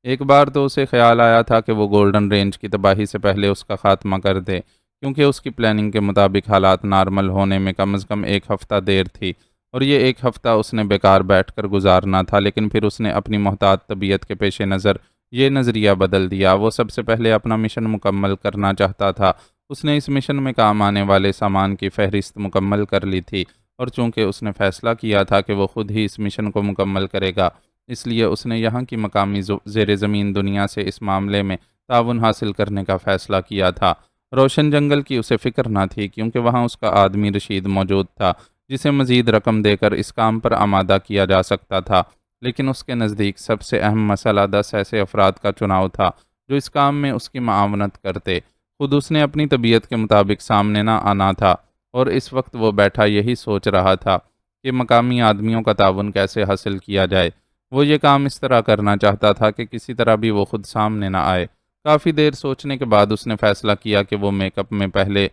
ایک بار تو اسے خیال آیا تھا کہ وہ گولڈن رینج کی تباہی سے پہلے اس کا خاتمہ کر دے، کیونکہ اس کی پلاننگ کے مطابق حالات نارمل ہونے میں کم از کم ایک ہفتہ دیر تھی، اور یہ ایک ہفتہ اس نے بیکار بیٹھ کر گزارنا تھا۔ لیکن پھر اس نے اپنی محتاط طبیعت کے پیش نظر یہ نظریہ بدل دیا۔ وہ سب سے پہلے اپنا مشن مکمل کرنا چاہتا تھا۔ اس نے اس مشن میں کام آنے والے سامان کی فہرست مکمل کر لی تھی، اور چونکہ اس نے فیصلہ کیا تھا کہ وہ خود ہی اس مشن کو مکمل کرے گا، اس لیے اس نے یہاں کی مقامی زیر زمین دنیا سے اس معاملے میں تعاون حاصل کرنے کا فیصلہ کیا تھا۔ روشن جنگل کی اسے فکر نہ تھی، کیونکہ وہاں اس کا آدمی رشید موجود تھا، جسے مزید رقم دے کر اس کام پر آمادہ کیا جا سکتا تھا۔ لیکن اس کے نزدیک سب سے اہم مسئلہ 10 ایسے افراد کا چناؤ تھا جو اس کام میں اس کی معاونت کرتے۔ خود اس نے اپنی طبیعت کے مطابق سامنے نہ آنا تھا، اور اس وقت وہ بیٹھا یہی سوچ رہا تھا کہ مقامی آدمیوں کا تعاون کیسے حاصل کیا جائے۔ وہ یہ کام اس طرح کرنا چاہتا تھا کہ کسی طرح بھی وہ خود سامنے نہ آئے۔ کافی دیر سوچنے کے بعد اس نے فیصلہ کیا کہ وہ میک اپ میں پہلے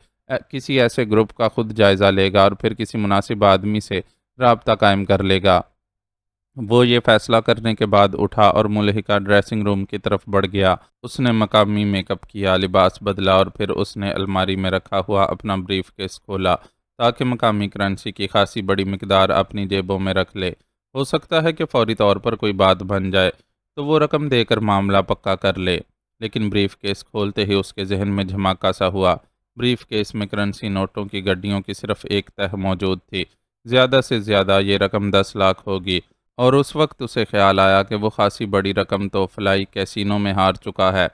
کسی ایسے گروپ کا خود جائزہ لے گا اور پھر کسی مناسب آدمی سے رابطہ قائم کر لے گا۔ وہ یہ فیصلہ کرنے کے بعد اٹھا اور ملحقہ ڈریسنگ روم کی طرف بڑھ گیا۔ اس نے مقامی میک اپ کیا، لباس بدلا، اور پھر اس نے الماری میں رکھا ہوا اپنا بریف کیس کھولا تاکہ مقامی کرنسی کی خاصی بڑی مقدار اپنی جیبوں میں رکھ لے۔ ہو سکتا ہے کہ فوری طور پر کوئی بات بن جائے تو وہ رقم دے کر معاملہ پکا کر لے۔ لیکن بریف کیس کھولتے ہی اس کے ذہن میں دھماکہ سا ہوا۔ بریف کیس میں کرنسی نوٹوں کی گڈیوں کی صرف ایک تہہ موجود تھی۔ زیادہ سے زیادہ یہ رقم 10 لاکھ ہوگی، اور اس وقت اسے خیال آیا کہ وہ خاصی بڑی رقم تو فلائی کیسینو میں ہار چکا ہے۔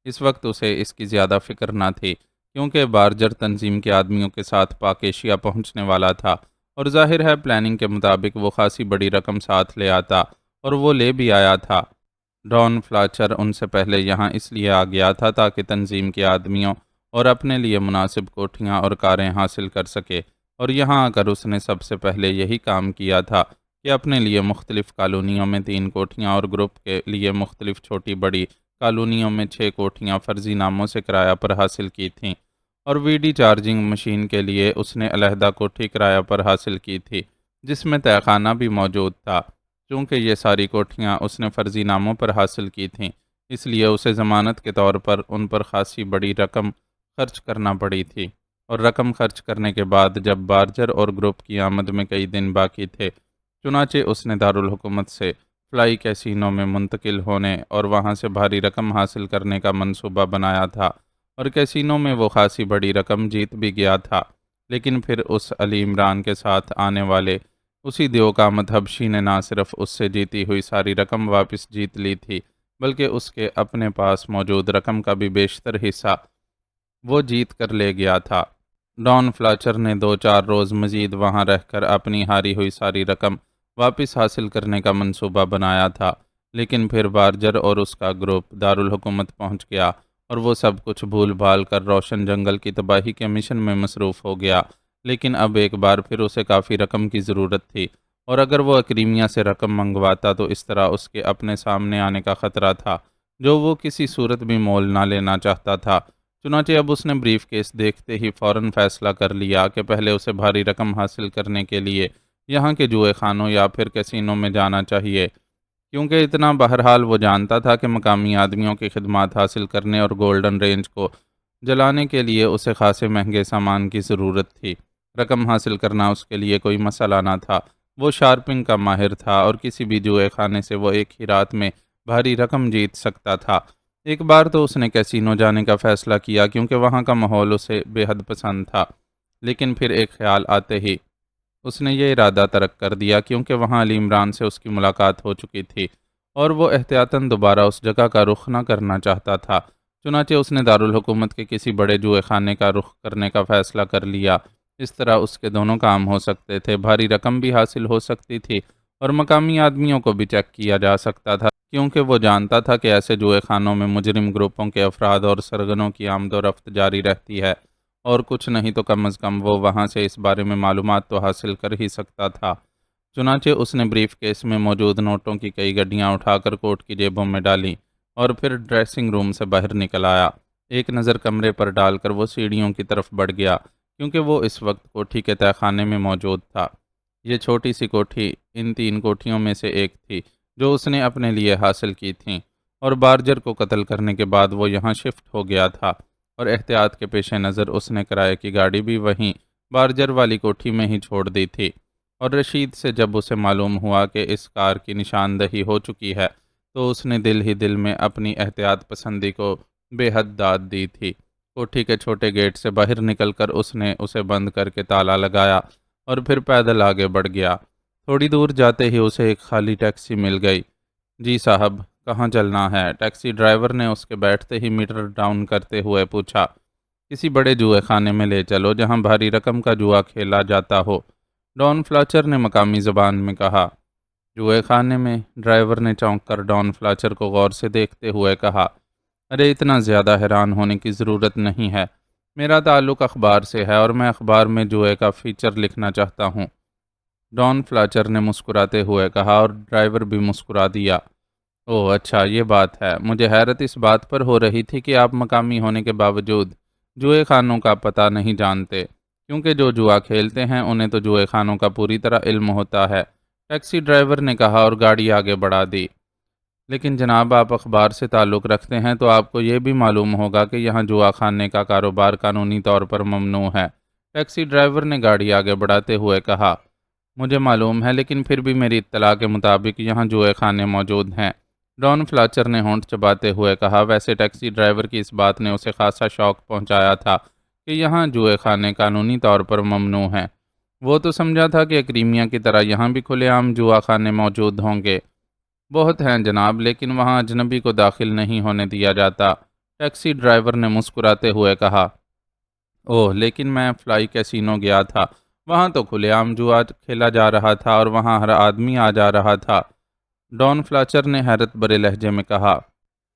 اس وقت اسے اس کی زیادہ فکر نہ تھی، کیونکہ بارجر تنظیم کے آدمیوں کے ساتھ پاک ایشیا پہنچنے والا تھا، اور ظاہر ہے پلاننگ کے مطابق وہ خاصی بڑی رقم ساتھ لے آتا، اور وہ لے بھی آیا تھا۔ ڈان فلاچر ان سے پہلے یہاں اس لیے آ گیا تھا تاکہ تنظیم کے آدمیوں اور اپنے لیے مناسب کوٹھیاں اور کاریں حاصل کر سکے، اور یہاں آ کر اس نے سب سے پہلے یہی کام کیا تھا کہ اپنے لیے مختلف کالونیوں میں 3 کوٹھیاں اور گروپ کے لیے مختلف چھوٹی بڑی کالونیوں میں 6 کوٹھیاں فرضی ناموں سے کرایہ پر حاصل کی تھیں، اور وی ڈی چارجنگ مشین کے لیے اس نے علیحدہ کوٹھی کرایہ پر حاصل کی تھی جس میں تہہ خانہ بھی موجود تھا۔ چونکہ یہ ساری کوٹھیاں اس نے فرضی ناموں پر حاصل کی تھیں، اس لیے اسے ضمانت کے طور پر ان پر خاصی بڑی رقم خرچ کرنا پڑی تھی، اور رقم خرچ کرنے کے بعد جب بارجر اور گروپ کی آمد میں کئی دن باقی تھے، چنانچہ اس نے دارالحکومت سے فلائی کیسینو میں منتقل ہونے اور وہاں سے بھاری رقم حاصل کرنے کا منصوبہ بنایا تھا، اور کیسینو میں وہ خاصی بڑی رقم جیت بھی گیا تھا۔ لیکن پھر اس علی عمران کے ساتھ آنے والے اسی دیوقامت حبشی نے نہ صرف اس سے جیتی ہوئی ساری رقم واپس جیت لی تھی، بلکہ اس کے اپنے پاس موجود رقم کا بھی بیشتر حصہ وہ جیت کر لے گیا تھا۔ ڈان فلاچر نے 2-4 روز مزید وہاں رہ کر اپنی ہاری ہوئی ساری رقم واپس حاصل کرنے کا منصوبہ بنایا تھا، لیکن پھر بارجر اور اس کا گروپ دارالحکومت پہنچ گیا اور وہ سب کچھ بھول بھال کر روشن جنگل کی تباہی کے مشن میں مصروف ہو گیا۔ لیکن اب ایک بار پھر اسے کافی رقم کی ضرورت تھی، اور اگر وہ اکریمیا سے رقم منگواتا تو اس طرح اس کے اپنے سامنے آنے کا خطرہ تھا جو وہ کسی صورت بھی مول نہ لینا چاہتا تھا۔ چنانچہ اب اس نے بریف کیس دیکھتے ہی فوراً فیصلہ کر لیا کہ پہلے اسے بھاری رقم حاصل کرنے کے لیے یہاں کے جوئے خانوں یا پھر کیسینو میں جانا چاہیے، کیونکہ اتنا بہرحال وہ جانتا تھا کہ مقامی آدمیوں کی خدمات حاصل کرنے اور گولڈن رینج کو جلانے کے لیے اسے خاصے مہنگے سامان کی ضرورت تھی۔ رقم حاصل کرنا اس کے لیے کوئی مسئلہ نہ تھا، وہ شارپنگ کا ماہر تھا اور کسی بھی جوئے خانے سے وہ ایک ہی رات میں بھاری رقم جیت سکتا تھا۔ ایک بار تو اس نے کیسینو جانے کا فیصلہ کیا کیونکہ وہاں کا ماحول اسے بے حد پسند تھا، لیکن پھر ایک خیال آتے ہی اس نے یہ ارادہ ترک کر دیا کیونکہ وہاں علی عمران سے اس کی ملاقات ہو چکی تھی اور وہ احتیاطاً دوبارہ اس جگہ کا رخ نہ کرنا چاہتا تھا۔ چنانچہ اس نے دارالحکومت کے کسی بڑے جوئے خانے کا رخ کرنے کا فیصلہ کر لیا۔ اس طرح اس کے دونوں کام ہو سکتے تھے، بھاری رقم بھی حاصل ہو سکتی تھی اور مقامی آدمیوں کو بھی چیک کیا جا سکتا تھا، کیونکہ وہ جانتا تھا کہ ایسے جوئے خانوں میں مجرم گروپوں کے افراد اور سرگنوں کی آمد و رفت جاری رہتی ہے، اور کچھ نہیں تو کم از کم وہ وہاں سے اس بارے میں معلومات تو حاصل کر ہی سکتا تھا۔ چنانچہ اس نے بریف کیس میں موجود نوٹوں کی کئی گڈیاں اٹھا کر کوٹ کی جیبوں میں ڈالی اور پھر ڈریسنگ روم سے باہر نکل آیا۔ ایک نظر کمرے پر ڈال کر وہ سیڑھیوں کی طرف بڑھ گیا کیونکہ وہ اس وقت کوٹھی کے تہہ خانے میں موجود تھا۔ یہ چھوٹی سی کوٹھی ان 3 کوٹھیوں میں سے ایک تھی جو اس نے اپنے لیے حاصل کی تھیں، اور بارجر کو قتل کرنے کے بعد وہ یہاں شفٹ ہو گیا تھا، اور احتیاط کے پیش نظر اس نے کرائے کی گاڑی بھی وہیں بارجر والی کوٹھی میں ہی چھوڑ دی تھی، اور رشید سے جب اسے معلوم ہوا کہ اس کار کی نشاندہی ہو چکی ہے تو اس نے دل ہی دل میں اپنی احتیاط پسندی کو بے حد داد دی تھی۔ کوٹھی کے چھوٹے گیٹ سے باہر نکل کر اس نے اسے بند کر کے تالا لگایا اور پھر پیدل آگے بڑھ گیا۔ تھوڑی دور جاتے ہی اسے ایک خالی ٹیکسی مل گئی۔ جی صاحب، کہاں چلنا ہے؟ ٹیکسی ڈرائیور نے اس کے بیٹھتے ہی میٹر ڈاؤن کرتے ہوئے پوچھا۔ کسی بڑے جوئے خانے میں لے چلو جہاں بھاری رقم کا جوا کھیلا جاتا ہو، ڈان فلاچر نے مقامی زبان میں کہا۔ جوئے خانے میں؟ ڈرائیور نے چونک کر ڈان فلاچر کو غور سے دیکھتے ہوئے کہا۔ ارے اتنا زیادہ حیران ہونے کی ضرورت نہیں ہے، میرا تعلق اخبار سے ہے اور میں اخبار میں جوئے کا فیچر لکھنا چاہتا ہوں، ڈان فلاچر نے مسکراتے ہوئے کہا، اور ڈرائیور بھی مسکرا دیا۔ اوہ اچھا، یہ بات ہے۔ مجھے حیرت اس بات پر ہو رہی تھی کہ آپ مقامی ہونے کے باوجود جوئے خانوں کا پتہ نہیں جانتے، کیونکہ جو جوا کھیلتے ہیں انہیں تو جوئے خانوں کا پوری طرح علم ہوتا ہے، ٹیکسی ڈرائیور نے کہا اور گاڑی آگے بڑھا دی۔ لیکن جناب، آپ اخبار سے تعلق رکھتے ہیں تو آپ کو یہ بھی معلوم ہوگا کہ یہاں جوا خانے کا کاروبار قانونی طور پر ممنوع ہے، ٹیکسی ڈرائیور نے گاڑی آگے بڑھاتے ہوئے کہا۔ مجھے معلوم ہے، لیکن پھر بھی میری اطلاع کے مطابق یہاں جوئے خانے موجود ہیں، ڈان فلاچر نے ہونٹ چباتے ہوئے کہا۔ ویسے ٹیکسی ڈرائیور کی اس بات نے اسے خاصا شوق پہنچایا تھا کہ یہاں جوئے خانے قانونی طور پر ممنوع ہیں۔ وہ تو سمجھا تھا کہ اکریمیا کی طرح یہاں بھی کھلے عام جوا خانے موجود ہوں گے۔ بہت ہیں جناب، لیکن وہاں اجنبی کو داخل نہیں ہونے دیا جاتا، ٹیکسی ڈرائیور نے مسکراتے ہوئے کہا۔ اوہ، لیکن میں فلائی کیسینو گیا تھا، وہاں تو کھلے عام جوا کھیلا جا رہا تھا اور وہاں ہر آدمی آ جا رہا تھا، ڈان فلاچر نے حیرت برے لہجے میں کہا۔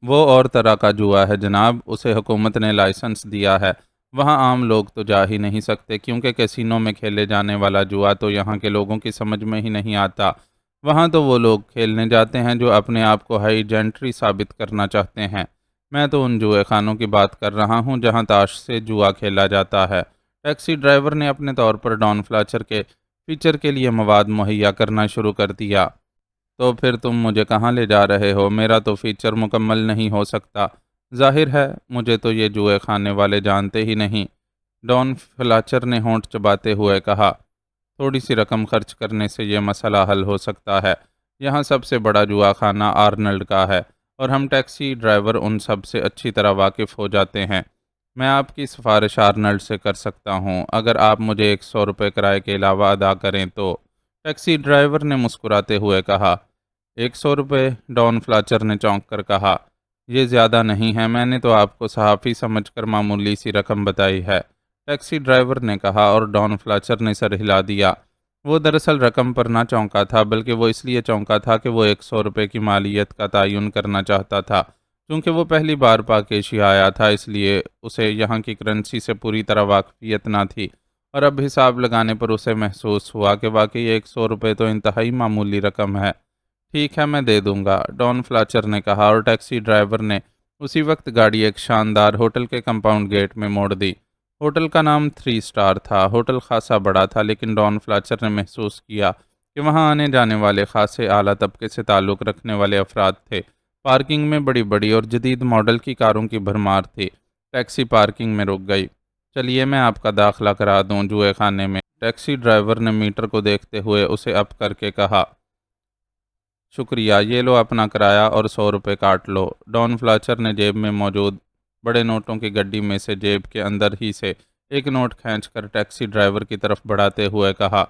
وہ اور طرح کا جوا ہے جناب، اسے حکومت نے لائسنس دیا ہے، وہاں عام لوگ تو جا ہی نہیں سکتے کیونکہ کیسینو میں کھیلے جانے والا جوا تو یہاں کے لوگوں کی سمجھ میں ہی نہیں آتا۔ وہاں تو وہ لوگ کھیلنے جاتے ہیں جو اپنے آپ کو ہائی جینٹری ثابت کرنا چاہتے ہیں۔ میں تو ان جوئے خانوں کی بات کر رہا ہوں جہاں تاش سے جوا کھیلا جاتا ہے۔ ٹیکسی ڈرائیور نے اپنے طور پر ڈان فلاچر کے فیچر کے لیے مواد مہیا کرنا شروع کر دیا۔ تو پھر تم مجھے کہاں لے جا رہے ہو؟ میرا تو فیچر مکمل نہیں ہو سکتا۔ ظاہر ہے مجھے تو یہ جوئے خانے والے جانتے ہی نہیں، ڈان فلاچر نے ہونٹ چباتے ہوئے کہا۔ تھوڑی سی رقم خرچ کرنے سے یہ مسئلہ حل ہو سکتا ہے۔ یہاں سب سے بڑا جوا خانہ آرنلڈ کا ہے اور ہم ٹیکسی ڈرائیور ان سب سے اچھی طرح واقف ہو جاتے ہیں۔ میں آپ کی سفارش آرنلڈ سے کر سکتا ہوں اگر آپ مجھے 100 روپے کرائے کے علاوہ ادا کریں تو۔ ٹیکسی ڈرائیور نے مسکراتے ہوئے کہا۔ 100 روپے؟ ڈان فلاچر نے چونک کر کہا۔ یہ زیادہ نہیں ہے، میں نے تو آپ کو صحافی سمجھ کر معمولی سی رقم بتائی ہے، ٹیکسی ڈرائیور نے کہا اور ڈان فلاچر نے سر ہلا دیا۔ وہ دراصل رقم پر نہ چونکا تھا بلکہ وہ اس لیے چونکا تھا کہ وہ 100 روپے کی مالیت کا تعین کرنا چاہتا تھا۔ چونکہ وہ پہلی بار پاک ایشیا آیا تھا اس لیے اسے یہاں کی کرنسی سے پوری طرح واقفیت نہ تھی، اور اب حساب لگانے پر اسے محسوس ہوا کہ واقعی 100 روپے تو انتہائی معمولی رقم ہے۔ ٹھیک ہے، میں دے دوں گا، ڈان فلاچر نے کہا اور ٹیکسی ڈرائیور نے اسی وقت گاڑی ایک شاندار ہوٹل کے کمپاؤنڈ گیٹ میں موڑ دی۔ ہوٹل کا نام 3 اسٹار تھا۔ ہوٹل خاصا بڑا تھا لیکن ڈان فلاچر نے محسوس کیا کہ وہاں آنے جانے والے خاصے اعلیٰ طبقے سے تعلق رکھنے والے افراد تھے۔ پارکنگ میں بڑی بڑی اور جدید ماڈل کی کاروں کی بھرمار تھی۔ ٹیکسی پارکنگ میں رک گئی۔ چلیے میں آپ کا داخلہ کرا دوں جوئے خانے میں، ٹیکسی ڈرائیور نے میٹر کو دیکھتے ہوئے اسے اپ کر کے کہا۔ شکریہ، یہ لو اپنا کرایہ اور 100 روپے کاٹ لو۔ ڈان فلاچر نے جیب میں موجود بڑے نوٹوں کی گڈی میں سے جیب کے اندر ہی سے ایک نوٹ کھینچ کر ٹیکسی ڈرائیور کی طرف بڑھاتے ہوئے کہا،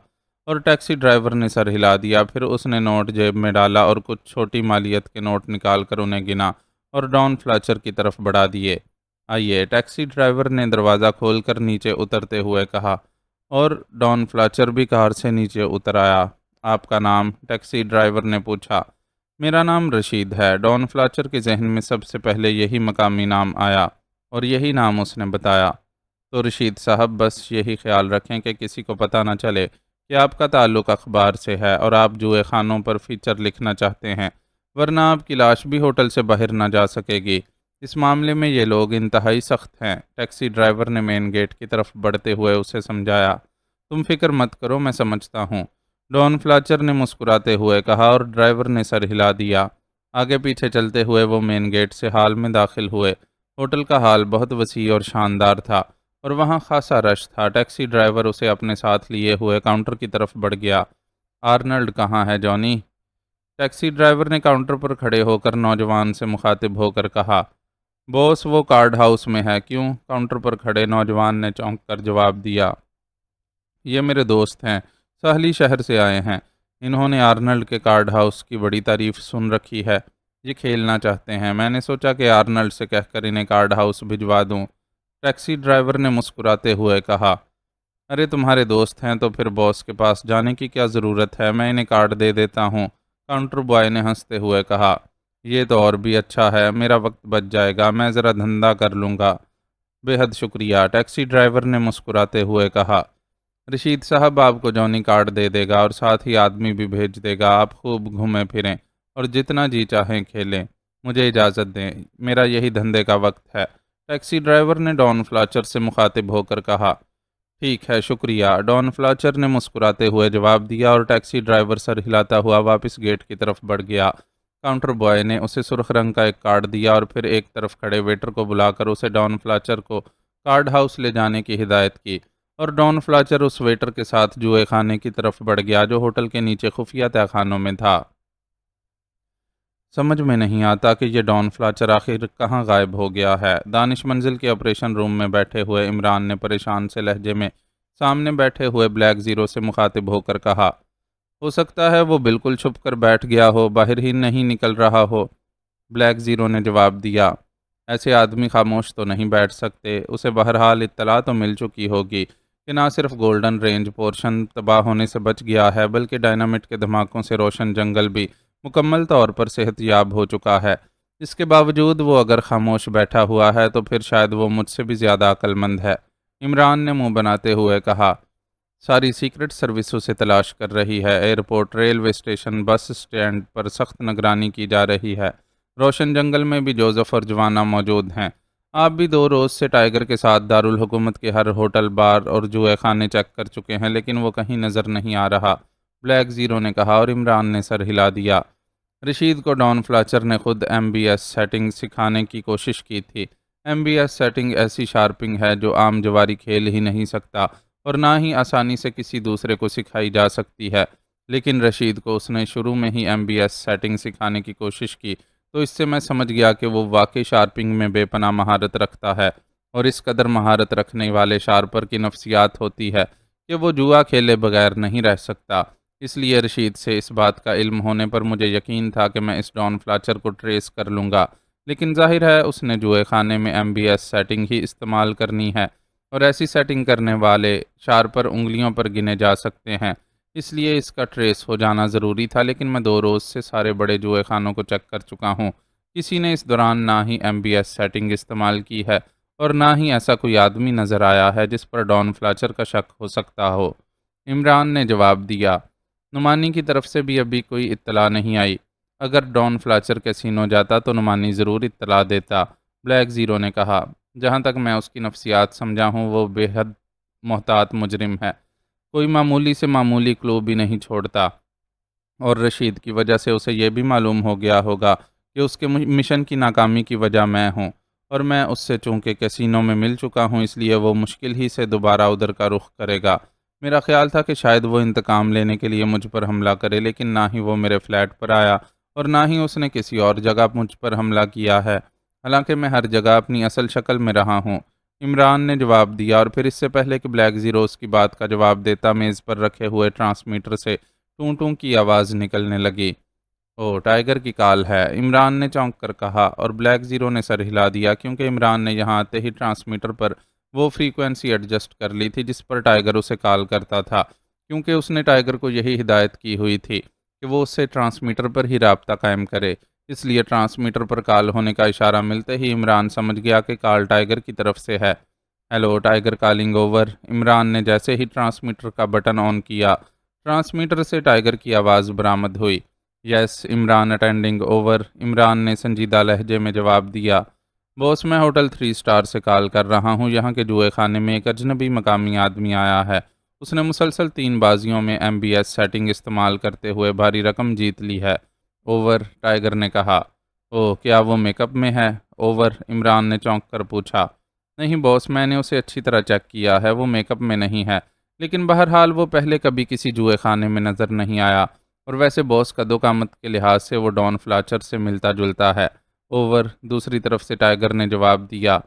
اور ٹیکسی ڈرائیور نے سر ہلا دیا۔ پھر اس نے نوٹ جیب میں ڈالا اور کچھ چھوٹی مالیت کے نوٹ نکال کر انہیں گنا اور ڈان فلاچر کی طرف بڑھا دیے۔ آئیے، ٹیکسی ڈرائیور نے دروازہ کھول کر نیچے اترتے ہوئے کہا، اور ڈان فلاچر بھی کار سے نیچے اتر آیا۔ آپ کا نام؟ ٹیکسی ڈرائیور نے پوچھا۔ میرا نام رشید ہے۔ ڈان فلاچر کے ذہن میں سب سے پہلے یہی مقامی نام آیا اور یہی نام اس نے بتایا۔ تو رشید صاحب، بس یہی خیال رکھیں کہ کسی کو پتہ نہ چلے کہ آپ کا تعلق اخبار سے ہے اور آپ جوئے خانوں پر فیچر لکھنا چاہتے ہیں، ورنہ آپ کی لاش بھی ہوٹل سے باہر نہ جا سکے گی۔ اس معاملے میں یہ لوگ انتہائی سخت ہیں، ٹیکسی ڈرائیور نے مین گیٹ کی طرف بڑھتے ہوئے اسے سمجھایا۔ تم فکر مت کرو، میں سمجھتا ہوں، ڈان فلاچر نے مسکراتے ہوئے کہا اور ڈرائیور نے سر ہلا دیا۔ آگے پیچھے چلتے ہوئے وہ مین گیٹ سے ہال میں داخل ہوئے۔ ہوٹل کا ہال بہت وسیع اور شاندار تھا اور وہاں خاصا رش تھا۔ ٹیکسی ڈرائیور اسے اپنے ساتھ لیے ہوئے کاؤنٹر کی طرف بڑھ گیا۔ آرنلڈ کہاں ہے جونی؟ ٹیکسی ڈرائیور نے کاؤنٹر پر کھڑے ہو کر نوجوان سے مخاطب ہو کر کہا۔ بوس، وہ کارڈ ہاؤس میں ہے۔ کیوں؟ کاؤنٹر پر کھڑے نوجوان نے چونک کر جواب دیا۔ یہ میرے دوست ہیں، ساحلی شہر سے آئے ہیں۔ انہوں نے آرنلڈ کے کارڈ ہاؤس کی بڑی تعریف سن رکھی ہے، یہ کھیلنا چاہتے ہیں۔ میں نے سوچا کہ آرنلڈ سے کہہ کر انہیں کارڈ ہاؤس بھجوا دوں۔ ٹیکسی ڈرائیور نے مسکراتے ہوئے کہا۔ ارے تمہارے دوست ہیں تو پھر باس کے پاس جانے کی کیا ضرورت ہے؟ میں انہیں کارڈ دے دیتا ہوں، کاؤنٹر بوائے نے ہنستے ہوئے کہا۔ یہ تو اور بھی اچھا ہے، میرا وقت بچ جائے گا، میں ذرا دھندا کر لوں گا۔ بے حد شکریہ، ٹیکسی ڈرائیور نے مسکراتے ہوئے کہا۔ رشید صاحب آپ کو جونی کارڈ دے دے گا اور ساتھ ہی آدمی بھی بھیج دے گا۔ آپ خوب گھومیں پھریں اور جتنا جی چاہیں کھیلیں۔ مجھے اجازت دیں، میرا یہی دھندے کا وقت ہے، ٹیکسی ڈرائیور نے ڈان فلاچر سے مخاطب ہو کر کہا۔ ٹھیک ہے، شکریہ، ڈان فلاچر نے مسکراتے ہوئے جواب دیا اور ٹیکسی ڈرائیور سر ہلاتا ہوا واپس گیٹ کی طرف بڑھ گیا۔ کاؤنٹر بوائے نے اسے سرخ رنگ کا ایک کارڈ دیا اور پھر ایک طرف کھڑے ویٹر کو بلا کر اسے ڈان فلاچر کو کارڈ ہاؤس لے جانے کی ہدایت کی، اور ڈان فلاچر اس ویٹر کے ساتھ جوئے خانے کی طرف بڑھ گیا جو ہوٹل کے نیچے خفیہ تہہ خانوں میں تھا۔ سمجھ میں نہیں آتا کہ یہ ڈان فلاچر آخر کہاں غائب ہو گیا ہے، دانش منزل کے آپریشن روم میں بیٹھے ہوئے عمران نے پریشان سے لہجے میں سامنے بیٹھے ہوئے بلیک زیرو سے مخاطب ہو کر کہا۔ ہو سکتا ہے وہ بالکل چھپ کر بیٹھ گیا ہو، باہر ہی نہیں نکل رہا ہو، بلیک زیرو نے جواب دیا۔ ایسے آدمی خاموش تو نہیں بیٹھ سکتے، اسے بہرحال اطلاع تو مل چکی ہوگی کہ نہ صرف گولڈن رینج پورشن تباہ ہونے سے بچ گیا ہے بلکہ ڈائنامٹ کے دھماکوں سے روشن جنگل بھی مکمل طور پر صحت یاب ہو چکا ہے۔ اس کے باوجود وہ اگر خاموش بیٹھا ہوا ہے تو پھر شاید وہ مجھ سے بھی زیادہ عقل مند ہے۔ عمران نے منہ بناتے ہوئے کہا۔ ساری سیکرٹ سروس اسے تلاش کر رہی ہے۔ Airport, railway station, bus stand پر سخت نگرانی کی جا رہی ہے۔ روشن جنگل میں بھی جوزف اور جوانا موجود ہیں۔ آپ بھی 2 روز سے ٹائیگر کے ساتھ دارالحکومت کے ہر ہوٹل، بار اور جوئے خانے چیک کر چکے ہیں، لیکن وہ کہیں نظر نہیں آ رہا، بلیک زیرو نے کہا، اور عمران نے سر ہلا دیا۔ رشید کو ڈان فلاچر نے خود ایم بی ایس سیٹنگ سکھانے کی کوشش کی تھی۔ ایم بی ایس سیٹنگ ایسی شارپنگ ہے جو عام جواری کھیل ہی نہیں سکتا اور نہ ہی آسانی سے کسی دوسرے کو سکھائی جا سکتی ہے، لیکن رشید کو اس نے شروع میں ہی ایم بی ایس سیٹنگ سکھانے کی کوشش کی تو اس سے میں سمجھ گیا کہ وہ واقعی شارپنگ میں بے پناہ مہارت رکھتا ہے، اور اس قدر مہارت رکھنے والے شارپر کی نفسیات ہوتی ہے کہ وہ جوا کھیلے بغیر نہیں رہ سکتا۔ اس لیے رشید سے اس بات کا علم ہونے پر مجھے یقین تھا کہ میں اس ڈان فلاچر کو ٹریس کر لوں گا، لیکن ظاہر ہے اس نے جوئے خانے میں ایم بی ایس سیٹنگ ہی استعمال کرنی ہے، اور ایسی سیٹنگ کرنے والے شارپر انگلیوں پر گنے جا سکتے ہیں، اس لیے اس کا ٹریس ہو جانا ضروری تھا۔ لیکن میں 2 روز سے سارے بڑے جوئے خانوں کو چیک کر چکا ہوں، کسی نے اس دوران نہ ہی ایم بی ایس سیٹنگ استعمال کی ہے اور نہ ہی ایسا کوئی آدمی نظر آیا ہے جس پر ڈان فلاچر کا شک ہو سکتا ہو۔ عمران نے جواب دیا۔ نعمانی کی طرف سے بھی ابھی کوئی اطلاع نہیں آئی۔ اگر ڈان فلاچر کیسینو جاتا تو نعمانی ضرور اطلاع دیتا، بلیک زیرو نے کہا۔ جہاں تک میں اس کی نفسیات سمجھا ہوں وہ بے حد محتاط مجرم ہے، کوئی معمولی سے معمولی کلو بھی نہیں چھوڑتا، اور رشید کی وجہ سے اسے یہ بھی معلوم ہو گیا ہوگا کہ اس کے مشن کی ناکامی کی وجہ میں ہوں، اور میں اس سے چونکہ کیسینو میں مل چکا ہوں اس لیے وہ مشکل ہی سے دوبارہ ادھر کا رخ کرے گا۔ میرا خیال تھا کہ شاید وہ انتقام لینے کے لیے مجھ پر حملہ کرے، لیکن نہ ہی وہ میرے فلیٹ پر آیا اور نہ ہی اس نے کسی اور جگہ مجھ پر حملہ کیا ہے، حالانکہ میں ہر جگہ اپنی اصل شکل میں رہا ہوں، عمران نے جواب دیا، اور پھر اس سے پہلے کہ بلیک زیروز کی بات کا جواب دیتا میز پر رکھے ہوئے ٹرانسمیٹر سے ٹوں ٹوں کی آواز نکلنے لگی۔ او ٹائیگر کی کال ہے، عمران نے چونک کر کہا، اور بلیک زیرو نے سر ہلا دیا کیونکہ عمران نے یہاں آتے ہی ٹرانسمیٹر پر وہ فریکوینسی ایڈجسٹ کر لی تھی جس پر ٹائیگر اسے کال کرتا تھا، کیونکہ اس نے ٹائیگر کو یہی ہدایت کی ہوئی تھی کہ وہ اس سے ٹرانسمیٹر پر ہی رابطہ قائم کرے، اس لیے ٹرانسمیٹر پر کال ہونے کا اشارہ ملتے ہی عمران سمجھ گیا کہ کال ٹائیگر کی طرف سے ہے۔ Hello tiger, calling over, Imran نے جیسے ہی ٹرانسمیٹر کا بٹن آن کیا، ٹرانسمیٹر سے ٹائیگر کی آواز برآمد ہوئی۔ یس عمران، اٹینڈنگ اوور، عمران نے سنجیدہ لہجے میں جواب دیا۔ بوس، میں ہوٹل 3 اسٹار سے کال کر رہا ہوں، یہاں کے جوئے خانے میں ایک اجنبی مقامی آدمی آیا ہے، اس نے مسلسل 3 بازیوں میں ایم بی ایس سیٹنگ استعمال کرتے ہوئے بھاری رقم جیت لی ہے۔ اوور، ٹائیگر نے کہا۔ اوہ، کیا وہ میک اپ میں ہے؟ اوور، عمران نے چونک کر پوچھا۔ نہیں باس، میں نے اسے اچھی طرح چیک کیا ہے، وہ میک اپ میں نہیں ہے، لیکن بہرحال وہ پہلے کبھی کسی جوئے خانے میں نظر نہیں آیا، اور ویسے باس قد و قامت کے لحاظ سے وہ ڈان فلاچر سے ملتا جلتا ہے۔ اوور، دوسری طرف سے ٹائیگر نے جواب دیا۔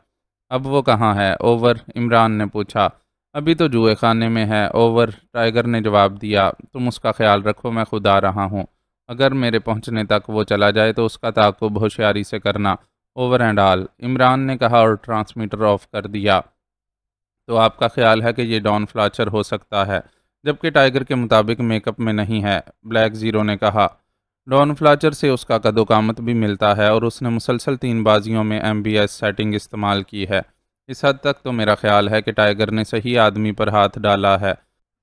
اب وہ کہاں ہے؟ اوور، عمران نے پوچھا۔ ابھی تو جوئے خانے میں ہے، اوور، ٹائیگر نے جواب دیا۔ تم اس کا خیال رکھو، میں خود آ رہا ہوں، اگر میرے پہنچنے تک وہ چلا جائے تو اس کا تعاقب ہوشیاری سے کرنا، اوور اینڈ آل، عمران نے کہا اور ٹرانسمیٹر آف کر دیا۔ تو آپ کا خیال ہے کہ یہ ڈان فلاچر ہو سکتا ہے، جبکہ ٹائیگر کے مطابق میک اپ میں نہیں ہے، بلیک زیرو نے کہا۔ ڈان فلاچر سے اس کا قد و قامت بھی ملتا ہے اور اس نے مسلسل 3 بازیوں میں ایم بی ایس سیٹنگ استعمال کی ہے، اس حد تک تو میرا خیال ہے کہ ٹائیگر نے صحیح آدمی پر ہاتھ ڈالا ہے۔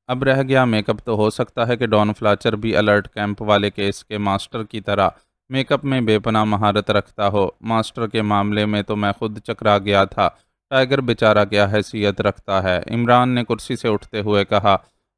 اب رہ گیا میک اپ، تو ہو سکتا ہے کہ ڈان فلاچر بھی الرٹ کیمپ والے کیس کے ماسٹر کی طرح میک اپ میں بے پناہ مہارت رکھتا ہو۔ ماسٹر کے معاملے میں تو میں خود چکرا گیا تھا، ٹائیگر بیچارہ کیا حیثیت رکھتا ہے، عمران نے کرسی سے اٹھتے ہوئے کہا،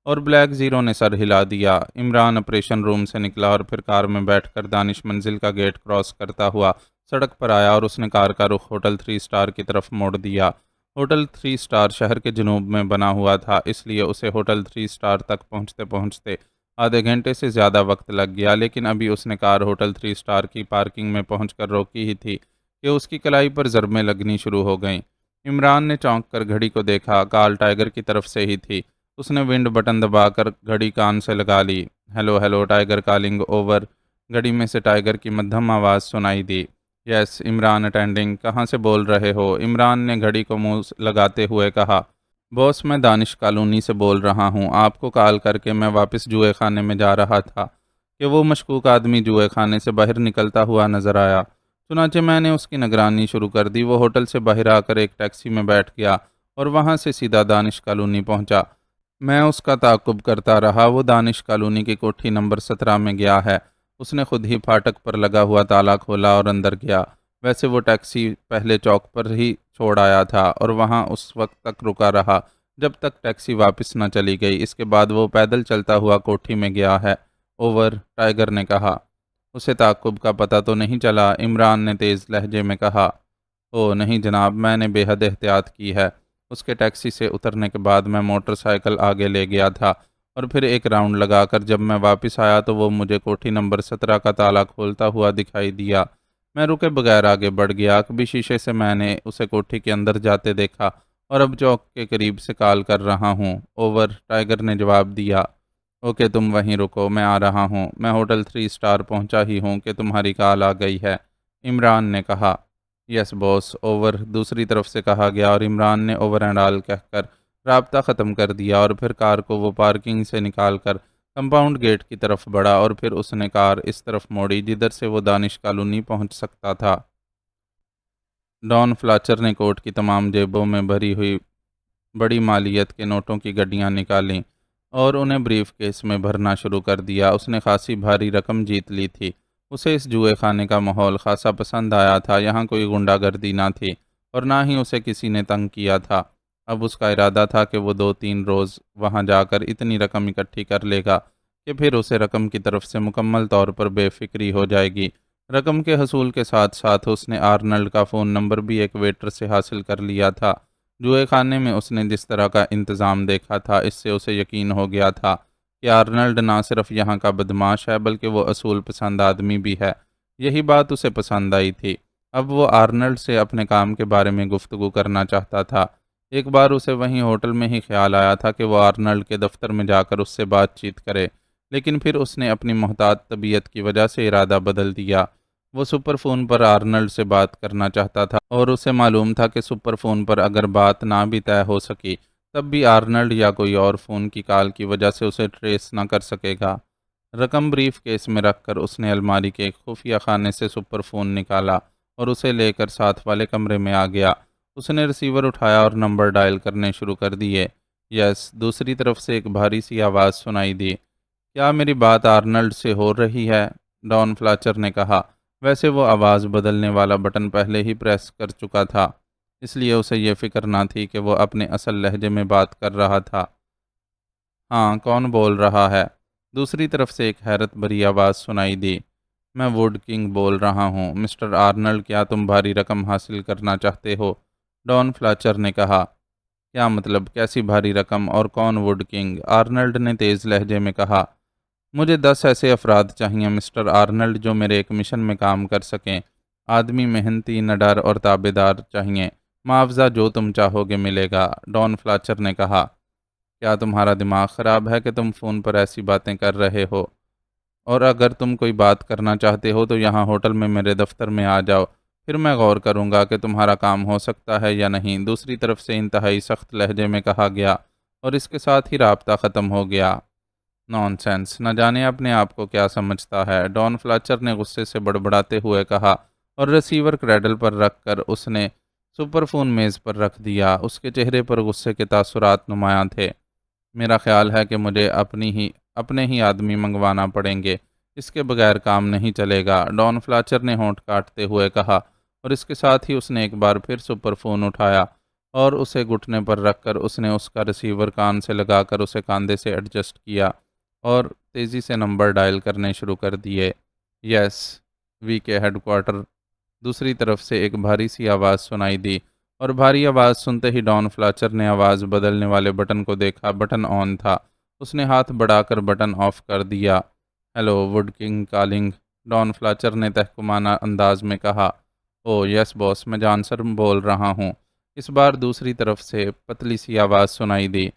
اور بلیک زیرو نے سر ہلا دیا۔ عمران آپریشن روم سے نکلا اور پھر کار میں بیٹھ کر دانش منزل کا گیٹ کراس کرتا ہوا سڑک پر آیا، اور اس نے کار کا رخ ہوٹل 3 اسٹار کی طرف موڑ دیا۔ ہوٹل 3 اسٹار شہر کے جنوب میں بنا ہوا تھا، اس لیے اسے ہوٹل 3 اسٹار تک پہنچتے پہنچتے آدھے گھنٹے سے زیادہ وقت لگ گیا، لیکن ابھی اس نے کار ہوٹل 3 اسٹار کی پارکنگ میں پہنچ کر روکی ہی تھی کہ اس کی کلائی پر ضربیں لگنی شروع ہو گئیں۔ عمران نے چونک کر گھڑی کو دیکھا، کال ٹائیگر کی طرف سے ہی تھی، اس نے ونڈ بٹن دبا کر گھڑی کان سے لگا لی۔ Hello hello tiger, calling over, گھڑی میں سے ٹائیگر کی مدھم آواز سنائی دی۔ یس عمران، اٹینڈنگ، کہاں سے بول رہے ہو؟ عمران نے گھڑی کو منہ لگاتے ہوئے کہا۔ باس، میں دانش کالونی سے بول رہا ہوں، آپ کو کال کر کے میں واپس جوئے خانے میں جا رہا تھا، کہ وہ مشکوک آدمی جوئے خانے سے باہر نکلتا ہوا نظر آیا۔ چنانچہ میں نے اس کی نگرانی شروع کر دی۔ وہ ہوٹل سے باہر آ کر ایک ٹیکسی میں بیٹھ گیا اور وہاں سے سیدھا دانش کالونی پہنچا۔ میں اس کا تعاقب کرتا رہا۔ وہ دانش کالونی کی کوٹھی نمبر 17 میں گیا ہے۔ اس نے خود ہی پھاٹک پر لگا ہوا تالا کھولا اور اندر گیا۔ ویسے وہ ٹیکسی پہلے چوک پر ہی چھوڑ آیا تھا اور وہاں اس وقت تک رکا رہا جب تک ٹیکسی واپس نہ چلی گئی۔ اس کے بعد وہ پیدل چلتا ہوا کوٹھی میں گیا ہے۔ اوور، ٹائیگر نے کہا۔ اسے تعاقب کا پتہ تو نہیں چلا؟ عمران نے تیز لہجے میں کہا۔ او نہیں جناب، میں نے بے حد احتیاط کی ہے۔ اس کے ٹیکسی سے اترنے کے بعد میں موٹر سائیکل آگے لے گیا تھا اور پھر ایک راؤنڈ لگا کر جب میں واپس آیا تو وہ مجھے کوٹھی نمبر 17 کا تالا کھولتا ہوا دکھائی دیا۔ میں رکے بغیر آگے بڑھ گیا۔ کبھی شیشے سے میں نے اسے کوٹھی کے اندر جاتے دیکھا اور اب چوک کے قریب سے کال کر رہا ہوں۔ اوور، ٹائیگر نے جواب دیا۔ اوکے، تم وہیں رکو، میں آ رہا ہوں۔ میں ہوٹل 3 اسٹار پہنچا ہی ہوں کہ تمہاری کال آ گئی ہے، عمران نے کہا۔ یس باس، اوور دوسری طرف سے کہا گیا اور عمران نے اوور اینڈ آل کہہ کر رابطہ ختم کر دیا اور پھر کار کو وہ پارکنگ سے نکال کر کمپاؤنڈ گیٹ کی طرف بڑھا اور پھر اس نے کار اس طرف موڑی جدھر سے وہ دانش کالونی پہنچ سکتا تھا۔ ڈان فلاچر نے کوٹ کی تمام جیبوں میں بھری ہوئی بڑی مالیت کے نوٹوں کی گڈیاں نکالیں اور انہیں بریف کیس میں بھرنا شروع کر دیا۔ اس نے خاصی بھاری رقم جیت لی تھی۔ اسے اس جوئے خانے کا ماحول خاصا پسند آیا تھا۔ یہاں کوئی غنڈہ گردی نہ تھی اور نہ ہی اسے کسی نے تنگ کیا تھا۔ اب اس کا ارادہ تھا کہ وہ 2-3 روز وہاں جا کر اتنی رقم اکٹھی کر لے گا کہ پھر اسے رقم کی طرف سے مکمل طور پر بے فکری ہو جائے گی۔ رقم کے حصول کے ساتھ ساتھ اس نے آرنلڈ کا فون نمبر بھی ایک ویٹر سے حاصل کر لیا تھا۔ جوئے خانے میں اس نے جس طرح کا انتظام دیکھا تھا اس سے اسے یقین ہو گیا تھا کہ آرنلڈ نہ صرف یہاں کا بدماش ہے بلکہ وہ اصول پسند آدمی بھی ہے۔ یہی بات اسے پسند آئی تھی۔ اب وہ آرنلڈ سے اپنے کام کے بارے میں گفتگو کرنا چاہتا تھا۔ ایک بار اسے وہیں ہوٹل میں ہی خیال آیا تھا کہ وہ آرنلڈ کے دفتر میں جا کر اس سے بات چیت کرے، لیکن پھر اس نے اپنی محتاط طبیعت کی وجہ سے ارادہ بدل دیا۔ وہ سپر فون پر آرنلڈ سے بات کرنا چاہتا تھا اور اسے معلوم تھا کہ سپر فون پر اگر بات نہ بھی طے ہو سکی تب بھی آرنلڈ یا کوئی اور فون کی کال کی وجہ سے اسے ٹریس نہ کر سکے گا۔ رقم بریف کیس میں رکھ کر اس نے الماری کے ایک خفیہ خانے سے سپر فون نکالا اور اسے لے کر ساتھ والے کمرے میں آ گیا۔ اس نے ریسیور اٹھایا اور نمبر ڈائل کرنے شروع کر دیے۔ یس، دوسری طرف سے ایک بھاری سی آواز سنائی دی۔ کیا میری بات آرنلڈ سے ہو رہی ہے؟ ڈان فلاچر نے کہا۔ ویسے وہ آواز بدلنے والا بٹن پہلے ہی پریس کر چکا تھا، اس لیے اسے یہ فکر نہ تھی کہ وہ اپنے اصل لہجے میں بات کر رہا تھا۔ ہاں، کون بول رہا ہے؟ دوسری طرف سے ایک حیرت بھری آواز سنائی دی۔ میں ووڈ کنگ بول رہا ہوں، مسٹر آرنلڈ، کیا تم بھاری رقم حاصل کرنا چاہتے ہو؟ ڈان فلاچر نے کہا۔ کیا مطلب؟ کیسی بھاری رقم اور کون ووڈ کنگ؟ آرنلڈ نے تیز لہجے میں کہا۔ مجھے 10 ایسے افراد چاہیے مسٹر آرنلڈ جو میرے ایک مشن میں کام کر سکیں۔ آدمی محنتی، نڈر اور تابع دار چاہیے۔ معاوضہ جو تم چاہو گے ملے گا، ڈان فلاچر نے کہا۔ کیا تمہارا دماغ خراب ہے کہ تم فون پر ایسی باتیں کر رہے ہو؟ اور اگر تم کوئی بات کرنا چاہتے ہو تو یہاں ہوٹل میں میرے دفتر میں آ جاؤ، پھر میں غور کروں گا کہ تمہارا کام ہو سکتا ہے یا نہیں، دوسری طرف سے انتہائی سخت لہجے میں کہا گیا اور اس کے ساتھ ہی رابطہ ختم ہو گیا۔ نان سینس، نہ جانے اپنے آپ کو کیا سمجھتا ہے، ڈان فلاچر نے غصے سے بڑبڑاتے ہوئے کہا اور ریسیور کریڈل پر رکھ کر اس نے سپر فون میز پر رکھ دیا۔ اس کے چہرے پر غصے کے تاثرات نمایاں تھے۔ میرا خیال ہے کہ مجھے اپنے ہی آدمی منگوانا پڑیں گے، اس کے بغیر کام نہیں چلے گا، ڈان فلاچر نے ہونٹ کاٹتے ہوئے کہا اور اس کے ساتھ ہی اس نے ایک بار پھر سپر فون اٹھایا اور اسے گھٹنے پر رکھ کر اس نے اس کا ریسیور کان سے لگا کر اسے کاندھے سے ایڈجسٹ کیا اور تیزی سے نمبر ڈائل کرنے شروع کر دیے۔ یس، وی کے ہیڈ کوارٹر۔ دوسری طرف سے ایک بھاری سی آواز سنائی دی اور بھاری آواز سنتے ہی ڈان فلاچر نے آواز بدلنے والے بٹن کو دیکھا۔ بٹن آن تھا۔ اس نے ہاتھ بڑھا کر بٹن آف کر دیا۔ Hello, wood king calling, Don Fletcher نے تحکمانہ انداز میں کہا۔ او یس باس، میں جانسن بول رہا ہوں۔ اس بار دوسری طرف سے پتلی سی آواز سنائی دی۔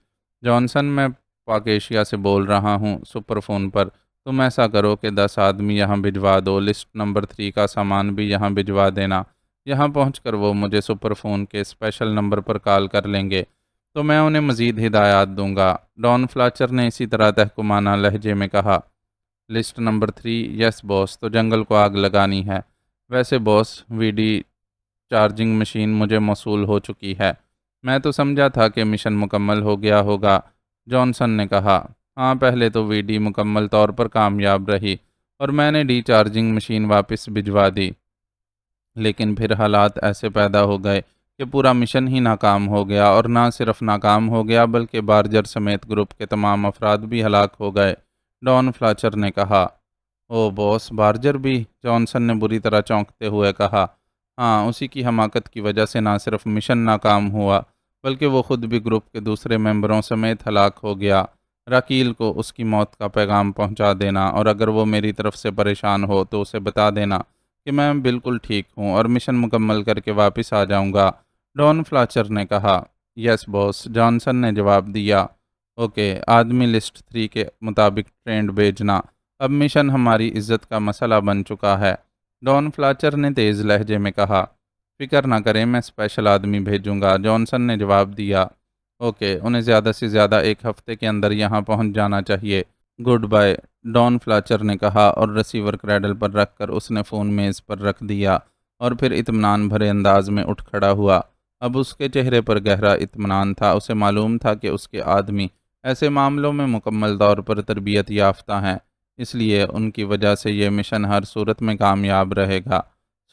جانسن، میں پاکیشیا سے بول رہا ہوں، سپر فون پر۔ تم ایسا کرو کہ 10 آدمی یہاں بھجوا دو، لسٹ نمبر 3 کا سامان بھی یہاں بھجوا دینا۔ یہاں پہنچ کر وہ مجھے سپر فون کے اسپیشل نمبر پر کال کر لیں گے تو میں انہیں مزید ہدایات دوں گا، ڈان فلاچر نے اسی طرح تحکمانہ لہجے میں کہا۔ لسٹ نمبر 3: یس باس، تو جنگل کو آگ لگانی ہے۔ ویسے باس، وی ڈی چارجنگ مشین مجھے موصول ہو چکی ہے۔ میں تو سمجھا تھا کہ مشن مکمل ہو گیا ہوگا، جانسن نے کہا۔ ہاں، پہلے تو وی ڈی مکمل طور پر کامیاب رہی اور میں نے ڈی چارجنگ مشین واپس بھجوا دی، لیکن پھر حالات ایسے پیدا ہو گئے کہ پورا مشن ہی ناکام ہو گیا، اور نہ صرف ناکام ہو گیا بلکہ بارجر سمیت گروپ کے تمام افراد بھی ہلاک ہو گئے، ڈان فلاچر نے کہا۔ او باس، بارجر بھی؟ جانسن نے بری طرح چونکتے ہوئے کہا۔ ہاں، اسی کی حماقت کی وجہ سے نہ صرف مشن ناکام ہوا بلکہ وہ خود بھی گروپ کے دوسرے ممبروں سمیت ہلاک ہو گیا۔ راکیل کو اس کی موت کا پیغام پہنچا دینا، اور اگر وہ میری طرف سے پریشان ہو تو اسے بتا دینا کہ میں بالکل ٹھیک ہوں اور مشن مکمل کر کے واپس آ جاؤں گا، ڈان فلاچر نے کہا۔ یس باس، جانسن نے جواب دیا۔ اوکے، آدمی لسٹ 3 کے مطابق ٹرینڈ بھیجنا۔ اب مشن ہماری عزت کا مسئلہ بن چکا ہے، ڈان فلاچر نے تیز لہجے میں کہا۔ فکر نہ کریں، میں اسپیشل آدمی بھیجوں گا، جانسن نے جواب دیا۔ اوکے، انہیں زیادہ سے زیادہ ایک ہفتے کے اندر یہاں پہنچ جانا چاہیے۔ گڈ بائے، ڈان فلاچر نے کہا، اور ریسیور کریڈل پر رکھ کر اس نے فون میز پر رکھ دیا اور پھر اطمینان بھرے انداز میں اٹھ کھڑا ہوا۔ اب اس کے چہرے پر گہرا اطمینان تھا، اسے معلوم تھا کہ اس کے آدمی ایسے معاملوں میں مکمل طور پر تربیت یافتہ ہیں، اس لیے ان کی وجہ سے یہ مشن ہر صورت میں کامیاب رہے گا۔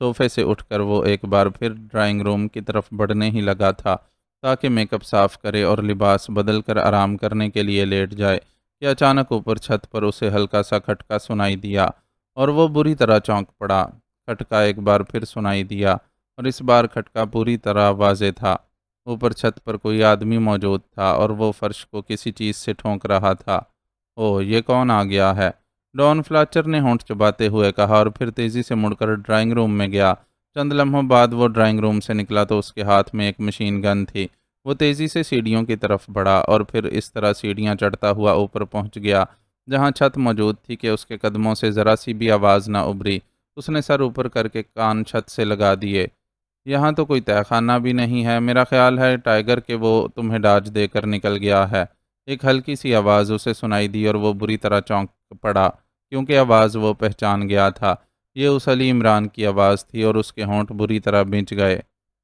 صوفے سے اٹھ کر وہ ایک بار پھر ڈرائنگ روم کی طرف بڑھنے ہی لگا تھا تاکہ میک اپ صاف کرے اور لباس بدل کر آرام کرنے کے لیے لیٹ جائے کہ اچانک اوپر چھت پر اسے ہلکا سا کھٹکا سنائی دیا اور وہ بری طرح چونک پڑا۔ کھٹکا ایک بار پھر سنائی دیا اور اس بار کھٹکا پوری طرح واضح تھا۔ اوپر چھت پر کوئی آدمی موجود تھا اور وہ فرش کو کسی چیز سے ٹھونک رہا تھا۔ اوہ، یہ کون آ گیا ہے؟ ڈان فلاچر نے ہونٹ چباتے ہوئے کہا اور پھر تیزی سے مڑ کر ڈرائنگ روم میں گیا۔ چند لمحوں بعد وہ ڈرائنگ روم سے نکلا تو اس کے ہاتھ میں ایک مشین گن تھی۔ وہ تیزی سے سیڑھیوں کی طرف بڑھا اور پھر اس طرح سیڑھیاں چڑھتا ہوا اوپر پہنچ گیا جہاں چھت موجود تھی کہ اس کے قدموں سے ذرا سی بھی آواز نہ ابھری۔ اس نے سر اوپر کر کے کان چھت سے لگا دیے۔ یہاں تو کوئی تہہ خانہ بھی نہیں ہے، میرا خیال ہے ٹائیگر کہ وہ تمہیں ڈاج دے کر نکل گیا ہے۔ ایک ہلکی سی آواز اسے سنائی دی اور وہ بری طرح چونک پڑا کیونکہ آواز وہ پہچان گیا تھا۔ یہ اس علی عمران کی آواز تھی اور اس کے ہونٹ بری طرح بھنچ گئے۔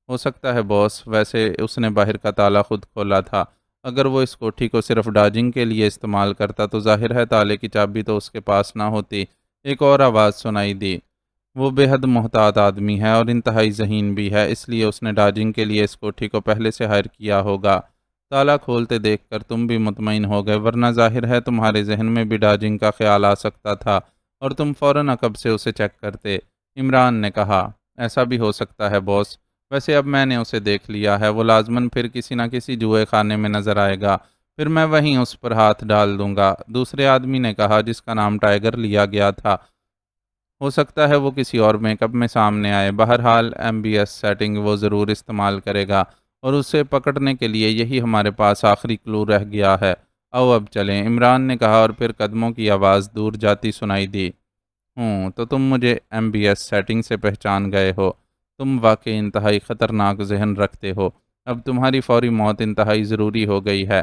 ہو سکتا ہے باس، ویسے اس نے باہر کا تالا خود کھولا تھا۔ اگر وہ اس کوٹھی کو صرف ڈاجنگ کے لیے استعمال کرتا تو ظاہر ہے تالے کی چابی تو اس کے پاس نہ ہوتی۔ ایک اور آواز سنائی دی۔ وہ بے حد محتاط آدمی ہے اور انتہائی ذہین بھی ہے، اس لیے اس نے ڈاجنگ کے لیے اس کوٹھی کو پہلے سے ہائر کیا ہوگا۔ تالا کھولتے دیکھ کر تم بھی مطمئن ہو گئے، ورنہ ظاہر ہے تمہارے ذہن میں بھی ڈاجنگ کا خیال آ سکتا تھا اور تم فوراً عقب سے اسے چیک کرتے، عمران نے کہا۔ ایسا بھی ہو سکتا ہے باس، ویسے اب میں نے اسے دیکھ لیا ہے، وہ لازماً پھر کسی نہ کسی جوئے خانے میں نظر آئے گا، پھر میں وہیں اس پر ہاتھ ڈال دوں گا، دوسرے آدمی نے کہا جس کا نام ٹائیگر لیا گیا تھا۔ ہو سکتا ہے وہ کسی اور میک اپ میں سامنے آئے، بہرحال ایم بی ایس سیٹنگ وہ ضرور استعمال کرے گا اور اسے پکڑنے کے لیے یہی ہمارے پاس آخری کلو رہ گیا ہے۔ آؤ اب چلیں، عمران نے کہا اور پھر قدموں کی آواز دور جاتی سنائی دی۔ تو تم مجھے ایم بی ایس سیٹنگ سے پہچان گئے ہو، تم واقعی انتہائی خطرناک ذہن رکھتے ہو، اب تمہاری فوری موت انتہائی ضروری ہو گئی ہے،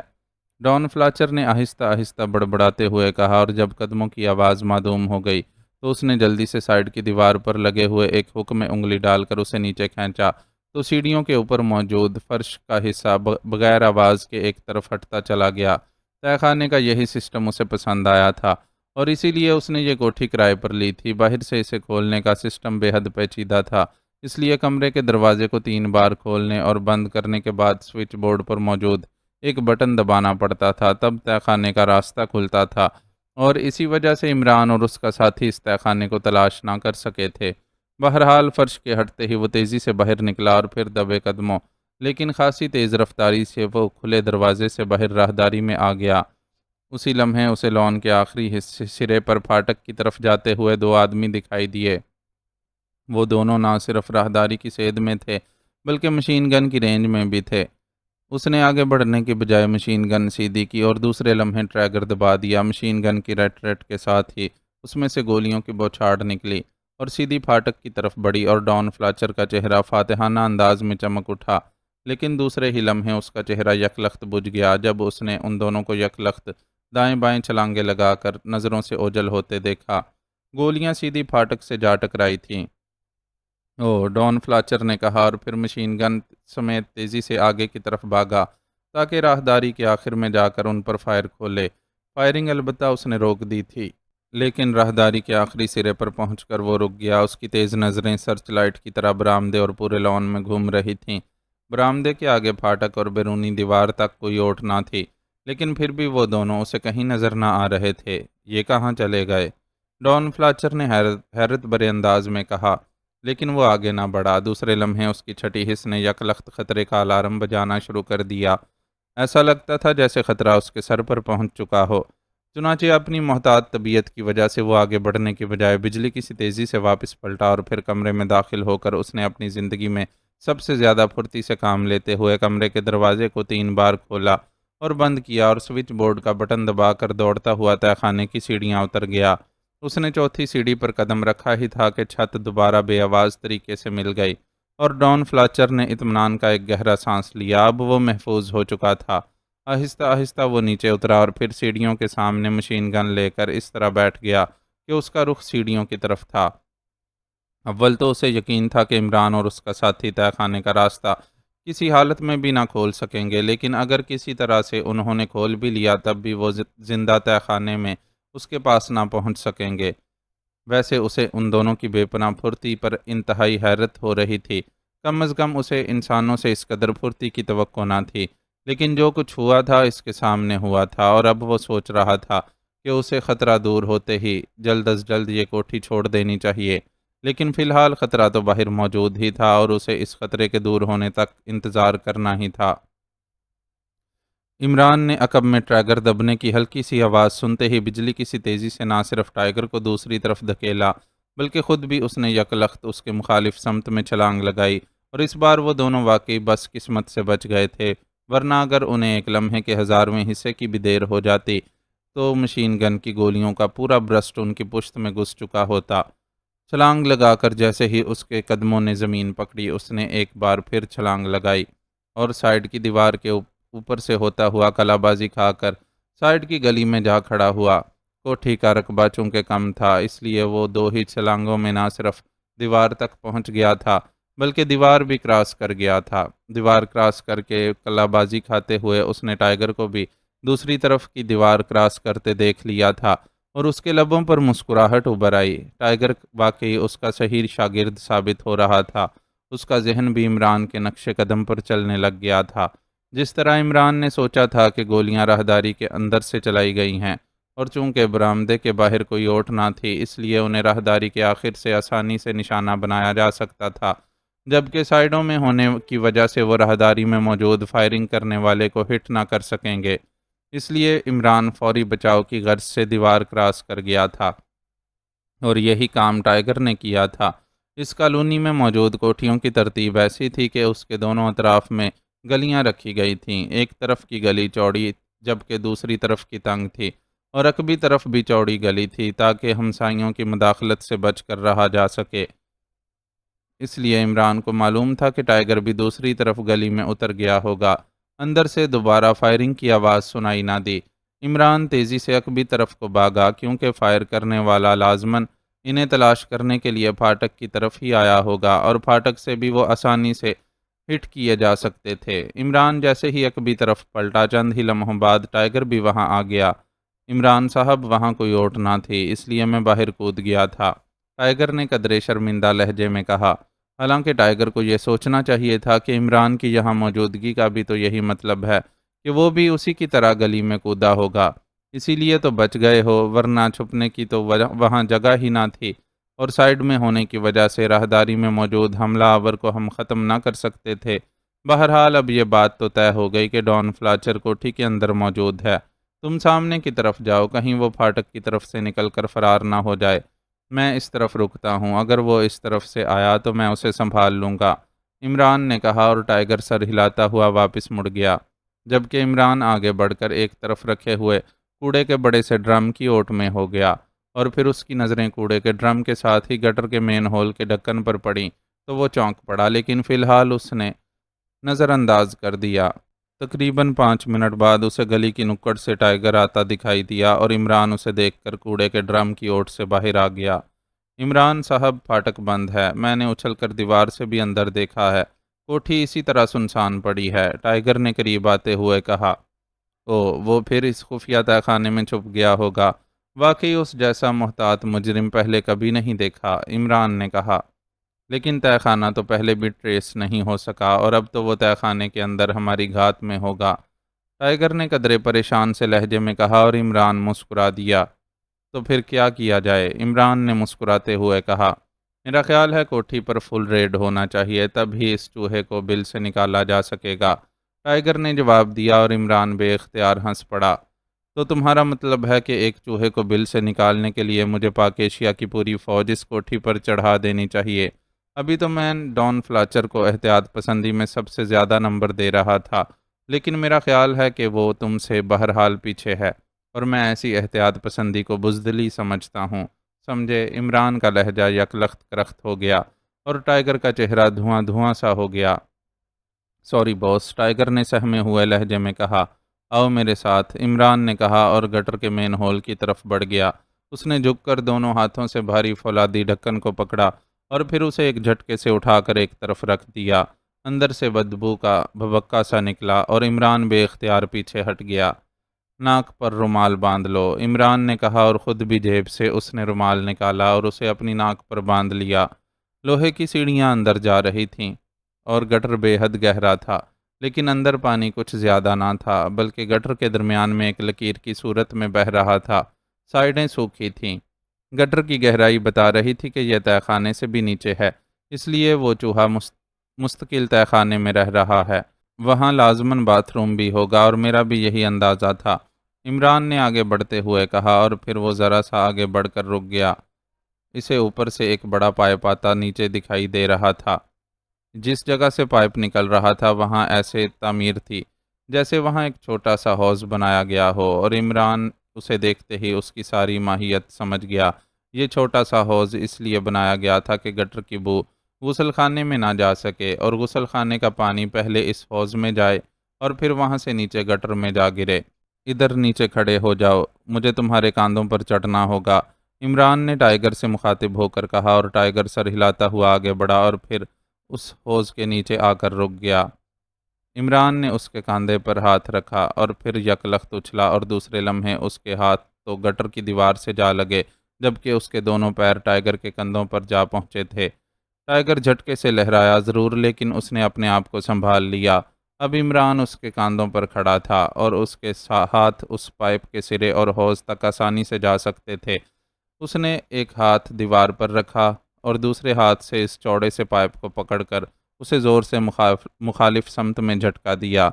ڈان فلاچر نے آہستہ آہستہ بڑبڑاتے ہوئے کہا، اور جب قدموں کی آواز معدوم ہو گئی تو اس نے جلدی سے سائیڈ کی دیوار پر لگے ہوئے ایک ہک میں انگلی ڈال کر اسے نیچے کھینچا تو سیڑھیوں کے اوپر موجود فرش کا حصہ بغیر آواز کے ایک طرف ہٹتا چلا گیا۔ تہہ خانے کا یہی سسٹم اسے پسند آیا تھا اور اسی لیے اس نے یہ کوٹھی کرائے پر لی تھی۔ باہر سے اسے کھولنے کا سسٹم بے حد پیچیدہ تھا، اس لیے کمرے کے دروازے کو 3 بار کھولنے اور بند کرنے کے بعد سوئچ بورڈ پر موجود ایک بٹن دبانا پڑتا تھا، تب تہہ خانے کا راستہ کھلتا تھا، اور اسی وجہ سے عمران اور اس کا ساتھی اس تہہ خانے کو تلاش نہ کر سکے تھے۔ بہرحال فرش کے ہٹتے ہی وہ تیزی سے باہر نکلا اور پھر دبے قدموں لیکن خاصی تیز رفتاری سے وہ کھلے دروازے سے باہر راہداری میں آ گیا۔ اسی لمحے اسے لان کے آخری سرے پر پھاٹک کی طرف جاتے ہوئے 2 آدمی دکھائی دیے۔ وہ دونوں نہ صرف راہداری کی سید میں تھے بلکہ مشین گن کی رینج میں بھی تھے۔ اس نے آگے بڑھنے کی بجائے مشین گن سیدھی کی اور دوسرے لمحے ٹریگر دبا دیا۔ مشین گن کی ریٹ ریٹ کے ساتھ ہی اس میں سے گولیوں کی بوچھاڑ نکلی اور سیدھی پھاٹک کی طرف بڑھی، اور ڈان فلاچر کا چہرہ فاتحانہ انداز میں چمک اٹھا، لیکن دوسرے ہی لمحے اس کا چہرہ یکلخت بجھ گیا جب اس نے ان دونوں کو یکلخت دائیں بائیں چھلانگیں لگا کر نظروں سے اوجھل ہوتے دیکھا۔ گولیاں سیدھی پھاٹک سے جا ٹکرائی تھیں۔ ڈان فلاچر نے کہا، اور پھر مشین گن سمیت تیزی سے آگے کی طرف بھاگا تاکہ راہداری کے آخر میں جا کر ان پر فائر کھولے۔ فائرنگ البتہ اس نے روک دی تھی، لیکن راہداری کے آخری سرے پر پہنچ کر وہ رک گیا۔ اس کی تیز نظریں سرچ لائٹ کی طرح برآمدے اور پورے لان میں گھوم رہی تھیں۔ برآمدے کے آگے پھاٹک اور بیرونی دیوار تک کوئی اوٹ نہ تھی، لیکن پھر بھی وہ دونوں اسے کہیں نظر نہ آ رہے تھے۔ یہ کہاں چلے گئے؟ ڈان فلاچر نے حیرت بھرے انداز میں کہا، لیکن وہ آگے نہ بڑھا۔ دوسرے لمحے اس کی چھٹی حس نے یک لخت خطرے کا الارم بجانا شروع کر دیا۔ ایسا لگتا تھا جیسے خطرہ اس کے سر پر پہنچ چکا ہو۔ چنانچہ اپنی محتاط طبیعت کی وجہ سے وہ آگے بڑھنے کی بجائے بجلی کی سی تیزی سے واپس پلٹا، اور پھر کمرے میں داخل ہو کر اس نے اپنی زندگی میں سب سے زیادہ پھرتی سے کام لیتے ہوئے کمرے کے دروازے کو 3 بار کھولا اور بند کیا، اور سوئچ بورڈ کا بٹن دبا کر دوڑتا ہوا تہہ خانے کی سیڑھیاں اتر گیا۔ اس نے چوتھی سیڑھی پر قدم رکھا ہی تھا کہ چھت دوبارہ بے آواز طریقے سے مل گئی، اور ڈان فلاچر نے اطمینان کا ایک گہرا سانس لیا۔ اب وہ محفوظ ہو چکا تھا۔ آہستہ آہستہ وہ نیچے اترا اور پھر سیڑھیوں کے سامنے مشین گن لے کر اس طرح بیٹھ گیا کہ اس کا رخ سیڑھیوں کی طرف تھا۔ اول تو اسے یقین تھا کہ عمران اور اس کا ساتھی تہہ خانے کا راستہ کسی حالت میں بھی نہ کھول سکیں گے، لیکن اگر کسی طرح سے انہوں نے کھول بھی لیا تب بھی وہ زندہ تہہ خانے میں اس کے پاس نہ پہنچ سکیں گے۔ ویسے اسے ان دونوں کی بے پناہ پھرتی پر انتہائی حیرت ہو رہی تھی۔ کم از کم اسے انسانوں سے اس قدر پھرتی کی توقع نہ تھی، لیکن جو کچھ ہوا تھا اس کے سامنے ہوا تھا، اور اب وہ سوچ رہا تھا کہ اسے خطرہ دور ہوتے ہی جلد از جلد یہ کوٹھی چھوڑ دینی چاہیے۔ لیکن فی الحال خطرہ تو باہر موجود ہی تھا، اور اسے اس خطرے کے دور ہونے تک انتظار کرنا ہی تھا۔ عمران نے عقب میں ٹریگر دبنے کی ہلکی سی آواز سنتے ہی بجلی کی سی تیزی سے نہ صرف ٹائیگر کو دوسری طرف دھکیلا، بلکہ خود بھی اس نے یک لخت اس کے مخالف سمت میں چھلانگ لگائی، اور اس بار وہ دونوں واقعی بس قسمت سے بچ گئے تھے، ورنہ اگر انہیں ایک لمحے کے 1000ویں حصے کی بھی دیر ہو جاتی تو مشین گن کی گولیوں کا پورا برسٹ ان کی پشت میں گھس چکا ہوتا۔ چھلانگ لگا کر جیسے ہی اس کے قدموں نے زمین پکڑی، اس نے ایک بار پھر چھلانگ لگائی اور سائیڈ کی دیوار کے اوپر سے ہوتا ہوا کلا بازی کھا کر سائیڈ کی گلی میں جا کھڑا ہوا۔ کوٹھی کا رقبہ چونکہ کم تھا، اس لیے وہ 2 ہی چھلانگوں میں نہ صرف دیوار تک پہنچ گیا تھا بلکہ دیوار بھی کراس کر گیا تھا۔ دیوار کراس کر کے کلا بازی کھاتے ہوئے اس نے ٹائیگر کو بھی دوسری طرف کی دیوار کراس کرتے دیکھ لیا تھا، اور اس کے لبوں پر مسکراہٹ ابھر آئی۔ ٹائیگر واقعی اس کا صحیح شاگرد ثابت ہو رہا تھا۔ اس کا ذہن بھی عمران کے نقش قدم پر چلنے لگ گیا تھا۔ جس طرح عمران نے سوچا تھا کہ گولیاں راہداری کے اندر سے چلائی گئی ہیں، اور چونکہ برآمدے کے باہر کوئی اوٹ نہ تھی اس لیے انہیں راہداری کے آخر سے آسانی سے نشانہ بنایا جا سکتا تھا، جبکہ سائیڈوں میں ہونے کی وجہ سے وہ راہداری میں موجود فائرنگ کرنے والے کو ہٹ نہ کر سکیں گے۔ اس لیے عمران فوری بچاؤ کی غرض سے دیوار کراس کر گیا تھا، اور یہی کام ٹائیگر نے کیا تھا۔ اس کالونی میں موجود کوٹھیوں کی ترتیب ایسی تھی کہ اس کے دونوں اطراف میں گلیاں رکھی گئی تھیں۔ ایک طرف کی گلی چوڑی جبکہ دوسری طرف کی تنگ تھی، اور عقبی طرف بھی چوڑی گلی تھی تاکہ ہمسائیوں کی مداخلت سے بچ کر رہا جا سکے۔ اس لیے عمران کو معلوم تھا کہ ٹائیگر بھی دوسری طرف گلی میں اتر گیا ہوگا۔ اندر سے دوبارہ فائرنگ کی آواز سنائی نہ دی۔ عمران تیزی سے عقبی طرف کو بھاگا، کیونکہ فائر کرنے والا لازماً انہیں تلاش کرنے کے لیے پھاٹک کی طرف ہی آیا ہوگا، اور پھاٹک سے بھی وہ آسانی سے ہٹ کیے جا سکتے تھے۔ عمران جیسے ہی عقبی طرف پلٹا، چند ہی لمحوں بعد ٹائیگر بھی وہاں آ گیا۔ عمران صاحب، وہاں کوئی اوٹ نہ تھی، اس لیے میں باہر کود گیا تھا، ٹائیگر نے قدرے شرمندہ لہجے میں کہا۔ حالانکہ ٹائیگر کو یہ سوچنا چاہیے تھا کہ عمران کی یہاں موجودگی کا بھی تو یہی مطلب ہے کہ وہ بھی اسی کی طرح گلی میں کودا ہوگا، اسی لیے تو بچ گئے ہو، ورنہ چھپنے کی تو وہاں جگہ ہی نہ تھی، اور سائیڈ میں ہونے کی وجہ سے راہداری میں موجود حملہ آور کو ہم ختم نہ کر سکتے تھے۔ بہرحال اب یہ بات تو طے ہو گئی کہ ڈان فلاچر کوٹھی کے اندر موجود ہے۔ تم سامنے کی طرف جاؤ، کہیں وہ پھاٹک کی طرف سے نکل کر فرار نہ ہو جائے۔ میں اس طرف رکتا ہوں، اگر وہ اس طرف سے آیا تو میں اسے سنبھال لوں گا، عمران نے کہا، اور ٹائیگر سر ہلاتا ہوا واپس مڑ گیا، جبکہ عمران آگے بڑھ کر ایک طرف رکھے ہوئے کوڑے کے بڑے سے ڈرم کی اوٹ میں ہو گیا، اور پھر اس کی نظریں کوڑے کے ڈرم کے ساتھ ہی گٹر کے مین ہول کے ڈھکن پر پڑیں تو وہ چونک پڑا، لیکن فی الحال اس نے نظر انداز کر دیا۔ تقریباً 5 منٹ بعد اسے گلی کی نکڑ سے ٹائیگر آتا دکھائی دیا اور عمران اسے دیکھ کر کوڑے کے ڈرم کی اوٹ سے باہر آ گیا۔ عمران صاحب پھاٹک بند ہے، میں نے اچھل کر دیوار سے بھی اندر دیکھا ہے، کوٹھی اسی طرح سنسان پڑی ہے، ٹائیگر نے قریب آتے ہوئے کہا۔ او، وہ پھر اس خفیہ تہہ خانے میں چھپ گیا ہوگا، واقعی اس جیسا محتاط مجرم پہلے کبھی نہیں دیکھا، عمران نے کہا۔ لیکن تہہ خانہ تو پہلے بھی ٹریس نہیں ہو سکا اور اب تو وہ تہہ خانے کے اندر ہماری گھات میں ہوگا، ٹائیگر نے قدرے پریشان سے لہجے میں کہا اور عمران مسکرا دیا۔ تو پھر کیا کیا جائے؟ عمران نے مسکراتے ہوئے کہا۔ میرا خیال ہے کوٹھی پر فل ریڈ ہونا چاہیے، تب ہی اس چوہے کو بل سے نکالا جا سکے گا، ٹائیگر نے جواب دیا اور عمران بے اختیار ہنس پڑا۔ تو تمہارا مطلب ہے کہ ایک چوہے کو بل سے نکالنے کے لیے مجھے پاک ایشیا کی پوری فوج اس کوٹھی پر چڑھا دینی چاہیے؟ ابھی تو میں ڈان فلاچر کو احتیاط پسندی میں سب سے زیادہ نمبر دے رہا تھا، لیکن میرا خیال ہے کہ وہ تم سے بہرحال پیچھے ہے، اور میں ایسی احتیاط پسندی کو بزدلی سمجھتا ہوں، سمجھے؟ عمران کا لہجہ یکلخت کرخت ہو گیا اور ٹائیگر کا چہرہ دھواں دھواں سا ہو گیا۔ سوری باس، ٹائیگر نے سہمے ہوئے لہجے میں کہا۔ آؤ میرے ساتھ، عمران نے کہا اور گٹر کے مین ہول کی طرف بڑھ گیا۔ اس نے جھک کر دونوں ہاتھوں سے بھاری فولادی ڈھکن کو پکڑا اور پھر اسے ایک جھٹکے سے اٹھا کر ایک طرف رکھ دیا۔ اندر سے بدبو کا بھبکا سا نکلا اور عمران بے اختیار پیچھے ہٹ گیا۔ ناک پر رومال باندھ لو، عمران نے کہا اور خود بھی جیب سے اس نے رومال نکالا اور اسے اپنی ناک پر باندھ لیا۔ لوہے کی سیڑھیاں اندر جا رہی تھیں اور گٹر بے حد گہرا تھا، لیکن اندر پانی کچھ زیادہ نہ تھا، بلکہ گٹر کے درمیان میں ایک لکیر کی صورت میں بہہ رہا تھا، سائیڈیں سوکھی تھیں۔ گٹر کی گہرائی بتا رہی تھی کہ یہ تہہ خانے سے بھی نیچے ہے، اس لیے وہ چوہا مستقل تہہ خانے میں رہ رہا ہے، وہاں لازماً باتھ روم بھی ہوگا، اور میرا بھی یہی اندازہ تھا، عمران نے آگے بڑھتے ہوئے کہا، اور پھر وہ ذرا سا آگے بڑھ کر رک گیا۔ اسے اوپر سے ایک بڑا پائپ آتا نیچے دکھائی دے رہا تھا۔ جس جگہ سے پائپ نکل رہا تھا وہاں ایسے تعمیر تھی جیسے وہاں ایک چھوٹا سا حوض بنایا گیا ہو، اور عمران اسے دیکھتے ہی اس کی ساری ماہیت سمجھ گیا۔ یہ چھوٹا سا حوض اس لیے بنایا گیا تھا کہ گٹر کی بو غسل خانے میں نہ جا سکے، اور غسل خانے کا پانی پہلے اس حوض میں جائے اور پھر وہاں سے نیچے گٹر میں جا گرے۔ ادھر نیچے کھڑے ہو جاؤ، مجھے تمہارے کاندھوں پر چڑھنا ہوگا، عمران نے ٹائیگر سے مخاطب ہو کر کہا، اور ٹائیگر سر ہلاتا ہوا آگے بڑھا اور پھر اس حوض کے نیچے آ کر رک گیا۔ عمران نے اس کے کاندھے پر ہاتھ رکھا اور پھر یکلخت اچھلا، اور دوسرے لمحے اس کے ہاتھ تو گٹر کی دیوار سے جا لگے، جبکہ اس کے دونوں پیر ٹائیگر کے کندھوں پر جا پہنچے تھے۔ ٹائیگر جھٹکے سے لہرایا ضرور، لیکن اس نے اپنے آپ کو سنبھال لیا۔ اب عمران اس کے کاندھوں پر کھڑا تھا اور اس کے ہاتھ اس پائپ کے سرے اور حوض تک آسانی سے جا سکتے تھے۔ اس نے ایک ہاتھ دیوار پر رکھا اور دوسرے ہاتھ سے اس چوڑے سے پائپ کو پکڑ کر اسے زور سے مخالف سمت میں جھٹکا دیا۔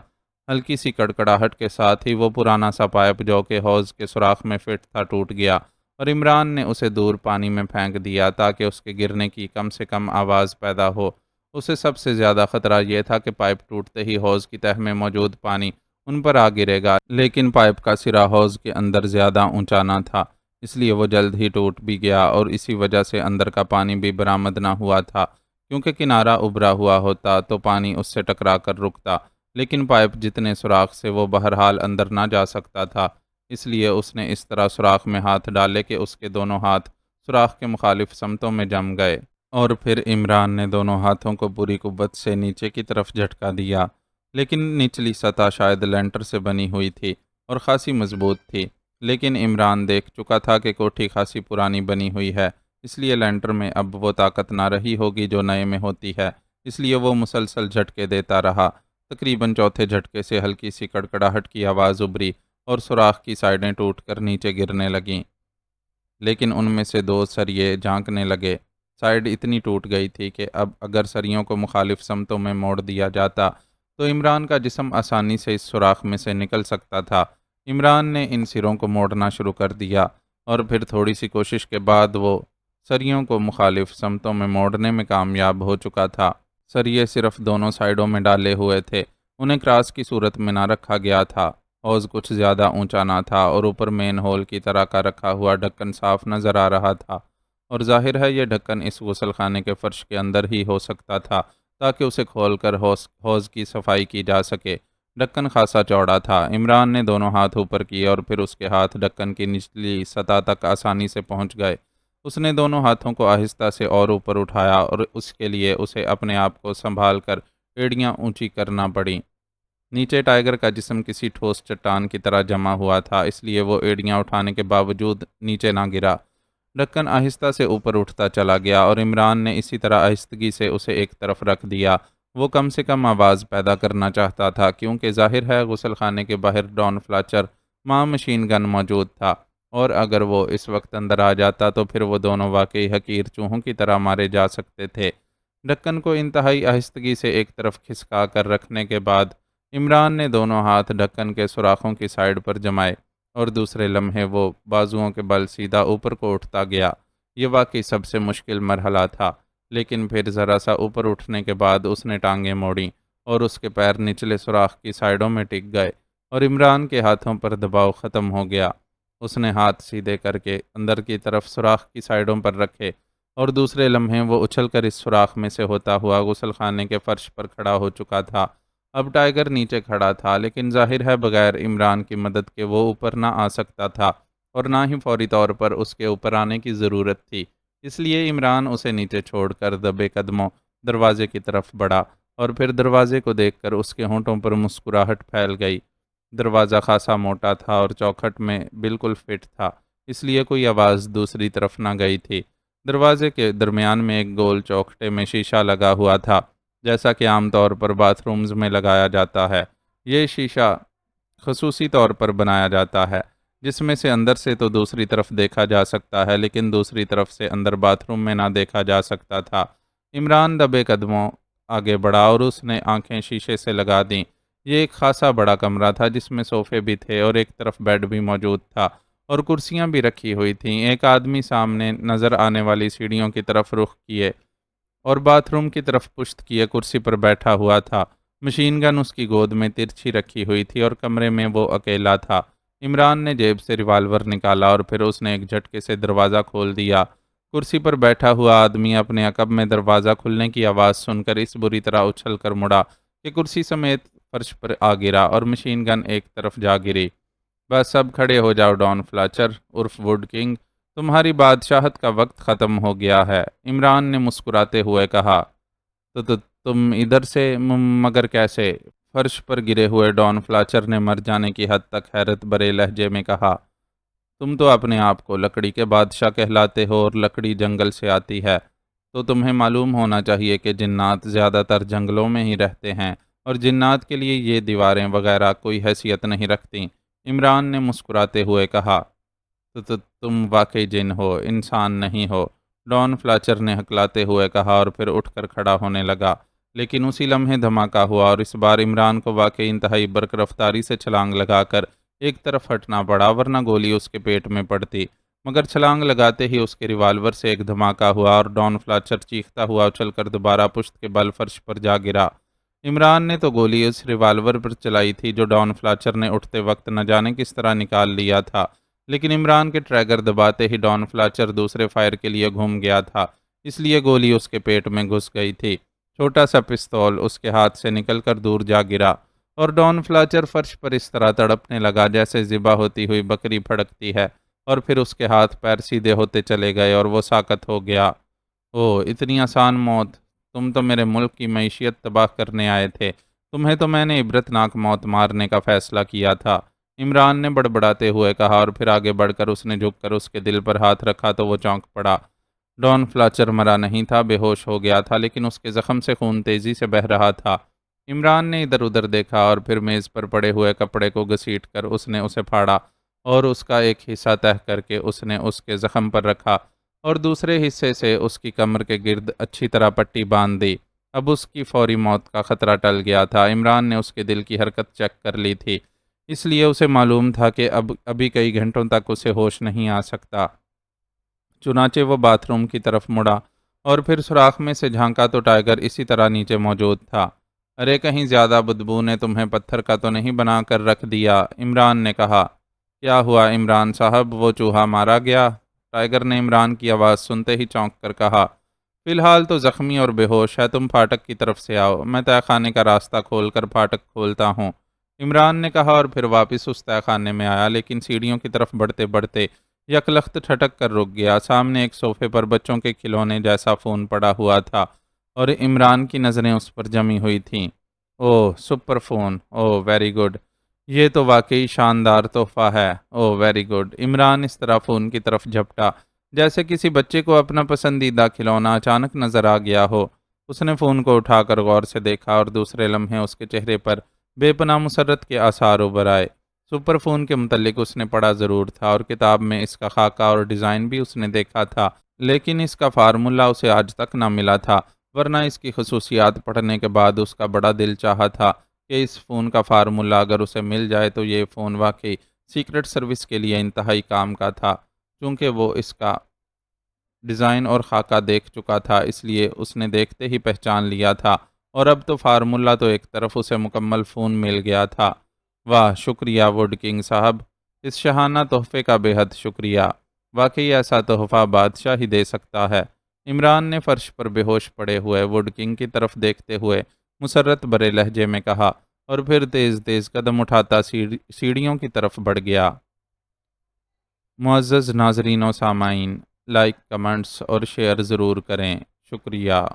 ہلکی سی کڑکڑاہٹ کے ساتھ ہی وہ پرانا سا پائپ جو کہ حوض کے سوراخ میں فٹ تھا ٹوٹ گیا، اور عمران نے اسے دور پانی میں پھینک دیا تاکہ اس کے گرنے کی کم سے کم آواز پیدا ہو۔ اسے سب سے زیادہ خطرہ یہ تھا کہ پائپ ٹوٹتے ہی حوض کی تہہ میں موجود پانی ان پر آ گرے گا، لیکن پائپ کا سرا حوض کے اندر زیادہ اونچا نہ تھا، اس لیے وہ جلد ہی ٹوٹ بھی گیا، اور اسی وجہ سے اندر کا پانی بھی برآمد نہ ہوا تھا، کیونکہ کنارہ ابھرا ہوا ہوتا تو پانی اس سے ٹکرا کر رکتا، لیکن پائپ جتنے سوراخ سے وہ بہرحال اندر نہ جا سکتا تھا، اس لیے اس نے اس طرح سوراخ میں ہاتھ ڈالے کہ اس کے دونوں ہاتھ سوراخ کے مخالف سمتوں میں جم گئے، اور پھر عمران نے دونوں ہاتھوں کو پوری قوت سے نیچے کی طرف جھٹکا دیا، لیکن نچلی سطح شاید لینٹر سے بنی ہوئی تھی اور خاصی مضبوط تھی، لیکن عمران دیکھ چکا تھا کہ کوٹھی خاصی پرانی بنی ہوئی ہے، اس لیے لینٹر میں اب وہ طاقت نہ رہی ہوگی جو نئے میں ہوتی ہے، اس لیے وہ مسلسل جھٹکے دیتا رہا۔ تقریباً چوتھے جھٹکے سے ہلکی سی کڑکڑاہٹ کی آواز ابھری اور سوراخ کی سائیڈیں ٹوٹ کر نیچے گرنے لگیں، لیکن ان میں سے دو سریے جھانکنے لگے۔ سائیڈ اتنی ٹوٹ گئی تھی کہ اب اگر سریوں کو مخالف سمتوں میں موڑ دیا جاتا تو عمران کا جسم آسانی سے اس سوراخ میں سے نکل سکتا تھا۔ عمران نے ان سروں کو موڑنا شروع کر دیا، اور پھر تھوڑی سی کوشش کے بعد وہ سریوں کو مخالف سمتوں میں موڑنے میں کامیاب ہو چکا تھا۔ سریے صرف دونوں سائیڈوں میں ڈالے ہوئے تھے، انہیں کراس کی صورت میں نہ رکھا گیا تھا۔ حوض کچھ زیادہ اونچا نہ تھا اور اوپر مین ہول کی طرح کا رکھا ہوا ڈھکن صاف نظر آ رہا تھا، اور ظاہر ہے یہ ڈھکن اس غسل خانے کے فرش کے اندر ہی ہو سکتا تھا تاکہ اسے کھول کر حوض کی صفائی کی جا سکے۔ ڈھکن خاصا چوڑا تھا۔ عمران نے دونوں ہاتھ اوپر کیے اور پھر اس کے ہاتھ ڈھکن کی نچلی سطح تک آسانی سے پہنچ گئے۔ اس نے دونوں ہاتھوں کو آہستہ سے اور اوپر اٹھایا اور اس کے لیے اسے اپنے آپ کو سنبھال کر ایڑیاں اونچی کرنا پڑیں۔ نیچے ٹائیگر کا جسم کسی ٹھوس چٹان کی طرح جمع ہوا تھا، اس لیے وہ ایڑیاں اٹھانے کے باوجود نیچے نہ گرا۔ ڈھکن آہستہ سے اوپر اٹھتا چلا گیا اور عمران نے اسی طرح آہستگی سے اسے ایک طرف رکھ دیا۔ وہ کم سے کم آواز پیدا کرنا چاہتا تھا کیونکہ ظاہر ہے غسل خانے کے باہر ڈان فلیچر ماں مشین گن موجود تھا، اور اگر وہ اس وقت اندر آ جاتا تو پھر وہ دونوں واقعی حقیر چوہوں کی طرح مارے جا سکتے تھے۔ ڈھکن کو انتہائی آہستگی سے ایک طرف کھسکا کر رکھنے کے بعد عمران نے دونوں ہاتھ ڈھکن کے سوراخوں کی سائڈ پر جمائے اور دوسرے لمحے وہ بازوؤں کے بل سیدھا اوپر کو اٹھتا گیا۔ یہ واقعی سب سے مشکل مرحلہ تھا، لیکن پھر ذرا سا اوپر اٹھنے کے بعد اس نے ٹانگیں موڑیں اور اس کے پیر نچلے سوراخ کی سائڈوں میں ٹک گئے اور عمران کے ہاتھوں پر دباؤ ختم ہو گیا۔ اس نے ہاتھ سیدھے کر کے اندر کی طرف سوراخ کی سائڈوں پر رکھے اور دوسرے لمحے وہ اچھل کر اس سوراخ میں سے ہوتا ہوا غسل خانے کے فرش پر کھڑا ہو چکا تھا۔ اب ٹائیگر نیچے کھڑا تھا، لیکن ظاہر ہے بغیر عمران کی مدد کے وہ اوپر نہ آ سکتا تھا اور نہ ہی فوری طور پر اس کے اوپر آنے کی ضرورت تھی۔ اس لیے عمران اسے نیچے چھوڑ کر دبے قدموں دروازے کی طرف بڑھا اور پھر دروازے کو دیکھ کر اس کے ہونٹوں پر مسکراہٹ پھیل گئی۔ دروازہ خاصا موٹا تھا اور چوکھٹ میں بالکل فٹ تھا، اس لیے کوئی آواز دوسری طرف نہ گئی تھی۔ دروازے کے درمیان میں ایک گول چوکھٹے میں شیشہ لگا ہوا تھا، جیسا کہ عام طور پر باتھ رومز میں لگایا جاتا ہے۔ یہ شیشہ خصوصی طور پر بنایا جاتا ہے، جس میں سے اندر سے تو دوسری طرف دیکھا جا سکتا ہے، لیکن دوسری طرف سے اندر باتھ روم میں نہ دیکھا جا سکتا تھا۔ عمران دبے قدموں آگے بڑھا اور اس نے آنکھیں شیشے سے لگا دیں۔ یہ ایک خاصا بڑا کمرہ تھا جس میں صوفے بھی تھے اور ایک طرف بیڈ بھی موجود تھا اور کرسیاں بھی رکھی ہوئی تھیں۔ ایک آدمی سامنے نظر آنے والی سیڑھیوں کی طرف رخ کیے اور باتھ روم کی طرف پشت کیے کرسی پر بیٹھا ہوا تھا۔ مشین گن اس کی گود میں ترچھی رکھی ہوئی تھی اور کمرے میں وہ اکیلا تھا۔ عمران نے جیب سے ریوالور نکالا اور پھر اس نے ایک جھٹکے سے دروازہ کھول دیا۔ کرسی پر بیٹھا ہوا آدمی اپنے عقب میں دروازہ کھلنے کی آواز سن کر اس بری طرح اچھل کر مڑا کہ کرسی سمیت فرش پر آ گرا اور مشین گن ایک طرف جا گری۔ بس اب کھڑے ہو جاؤ ڈان فلیچر عرف ووڈ کنگ، تمہاری بادشاہت کا وقت ختم ہو گیا ہے، عمران نے مسکراتے ہوئے کہا۔ تو تم ادھر سے مگر کیسے؟ فرش پر گرے ہوئے ڈان فلیچر نے مر جانے کی حد تک حیرت بھرے لہجے میں کہا۔ تم تو اپنے آپ کو لکڑی کے بادشاہ کہلاتے ہو اور لکڑی جنگل سے آتی ہے، تو تمہیں معلوم ہونا چاہیے کہ جنات زیادہ تر جنگلوں میں ہی رہتے ہیں اور جنات کے لیے یہ دیواریں وغیرہ کوئی حیثیت نہیں رکھتی، عمران نے مسکراتے ہوئے کہا۔ تو تم واقعی جن ہو، انسان نہیں ہو، ڈان فلیچر نے ہکلاتے ہوئے کہا اور پھر اٹھ کر کھڑا ہونے لگا، لیکن اسی لمحے دھماکہ ہوا اور اس بار عمران کو واقعی انتہائی برق رفتاری سے چھلانگ لگا کر ایک طرف ہٹنا پڑا، ورنہ گولی اس کے پیٹ میں پڑتی۔ مگر چھلانگ لگاتے ہی اس کے ریوالور سے ایک دھماکہ ہوا اور ڈان فلیچر چیختا ہوا اچھل کر دوبارہ پشت کے بل فرش پر جا گرا۔ عمران نے تو گولی اس ریوالور پر چلائی تھی جو ڈان فلیچر نے اٹھتے وقت نہ جانے کس طرح نکال لیا تھا، لیکن عمران کے ٹریگر دباتے ہی ڈان فلیچر دوسرے فائر کے لیے گھوم گیا تھا، اس لیے گولی اس کے پیٹ میں گھس گئی تھی۔ چھوٹا سا پستول اس کے ہاتھ سے نکل کر دور جا گرا اور ڈان فلیچر فرش پر اس طرح تڑپنے لگا جیسے ذبح ہوتی ہوئی بکری پھڑکتی ہے، اور پھر اس کے ہاتھ پیر سیدھے ہوتے چلے گئے اور وہ ساکت ہو گیا۔ اوہ، اتنی آسان موت! تم تو میرے ملک کی معیشت تباہ کرنے آئے تھے، تمہیں تو میں نے عبرتناک موت مارنے کا فیصلہ کیا تھا، عمران نے بڑبڑاتے ہوئے کہا، اور پھر آگے بڑھ کر اس نے جھک کر اس کے دل پر ہاتھ رکھا تو وہ چونک پڑا۔ ڈان فلیچر مرا نہیں تھا، بے ہوش ہو گیا تھا، لیکن اس کے زخم سے خون تیزی سے بہہ رہا تھا۔ عمران نے ادھر ادھر دیکھا اور پھر میز پر پڑے ہوئے کپڑے کو گھسیٹ کر اس نے اسے پھاڑا اور اس کا ایک حصہ تہہ کر کے اس نے اس کے زخم پر رکھا اور دوسرے حصے سے اس کی کمر کے گرد اچھی طرح پٹی باندھ دی۔ اب اس کی فوری موت کا خطرہ ٹل گیا تھا۔ عمران نے اس کے دل کی حرکت چیک کر لی تھی، اس لیے اسے معلوم تھا کہ ابھی کئی گھنٹوں تک اسے ہوش نہیں آ سکتا۔ چنانچہ وہ باتھ روم کی طرف مڑا اور پھر سوراخ میں سے جھانکا تو ٹائیگر اسی طرح نیچے موجود تھا۔ ارے کہیں زیادہ بدبو نے تمہیں پتھر کا تو نہیں بنا کر رکھ دیا، عمران نے کہا۔ کیا ہوا عمران صاحب، وہ چوہا مارا گیا؟ ٹائیگر نے عمران کی آواز سنتے ہی چونک کر کہا۔ فی الحال تو زخمی اور بے ہوش ہے، تم پھاٹک کی طرف سے آؤ، میں تہہ خانے کا راستہ کھول کر پھاٹک کھولتا ہوں، عمران نے کہا اور پھر واپس اس تہہ خانے میں آیا، لیکن سیڑھیوں کی طرف بڑھتے بڑھتے یکلخت ٹھٹک کر رک گیا۔ سامنے ایک صوفے پر بچوں کے کھلونے جیسا فون پڑا ہوا تھا اور عمران کی نظریں اس پر جمی ہوئی تھیں۔ اوہ سپر فون، اوہ ویری گڈ، یہ تو واقعی شاندار تحفہ ہے، اوہ ویری گڈ۔ عمران اس طرح فون کی طرف جھپٹا جیسے کسی بچے کو اپنا پسندیدہ کھلونا اچانک نظر آ گیا ہو۔ اس نے فون کو اٹھا کر غور سے دیکھا اور دوسرے لمحے اس کے چہرے پر بے پناہ مسرت کے آثار ابھر آئے۔ سپر فون کے متعلق اس نے پڑھا ضرور تھا اور کتاب میں اس کا خاکہ اور ڈیزائن بھی اس نے دیکھا تھا، لیکن اس کا فارمولہ اسے آج تک نہ ملا تھا، ورنہ اس کی خصوصیات پڑھنے کے بعد اس کا بڑا دل چاہا تھا کہ اس فون کا فارمولہ اگر اسے مل جائے تو یہ فون واقعی سیکرٹ سروس کے لیے انتہائی کام کا تھا۔ چونکہ وہ اس کا ڈیزائن اور خاکہ دیکھ چکا تھا، اس لیے اس نے دیکھتے ہی پہچان لیا تھا، اور اب تو فارمولہ تو ایک طرف اسے مکمل فون مل گیا تھا۔ واہ شکریہ ووڈ کنگ صاحب، اس شاہانہ تحفے کا بے حد شکریہ، واقعی ایسا تحفہ بادشاہ ہی دے سکتا ہے۔ عمران نے فرش پر بے ہوش پڑے ہوئے ووڈ کنگ کی طرف دیکھتے ہوئے مسرت برے لہجے میں کہا، اور پھر تیز تیز قدم اٹھاتا سیڑھیوں کی طرف بڑھ گیا۔ معزز ناظرین و سامعین، لائک، کمنٹس اور شیئر ضرور کریں، شکریہ۔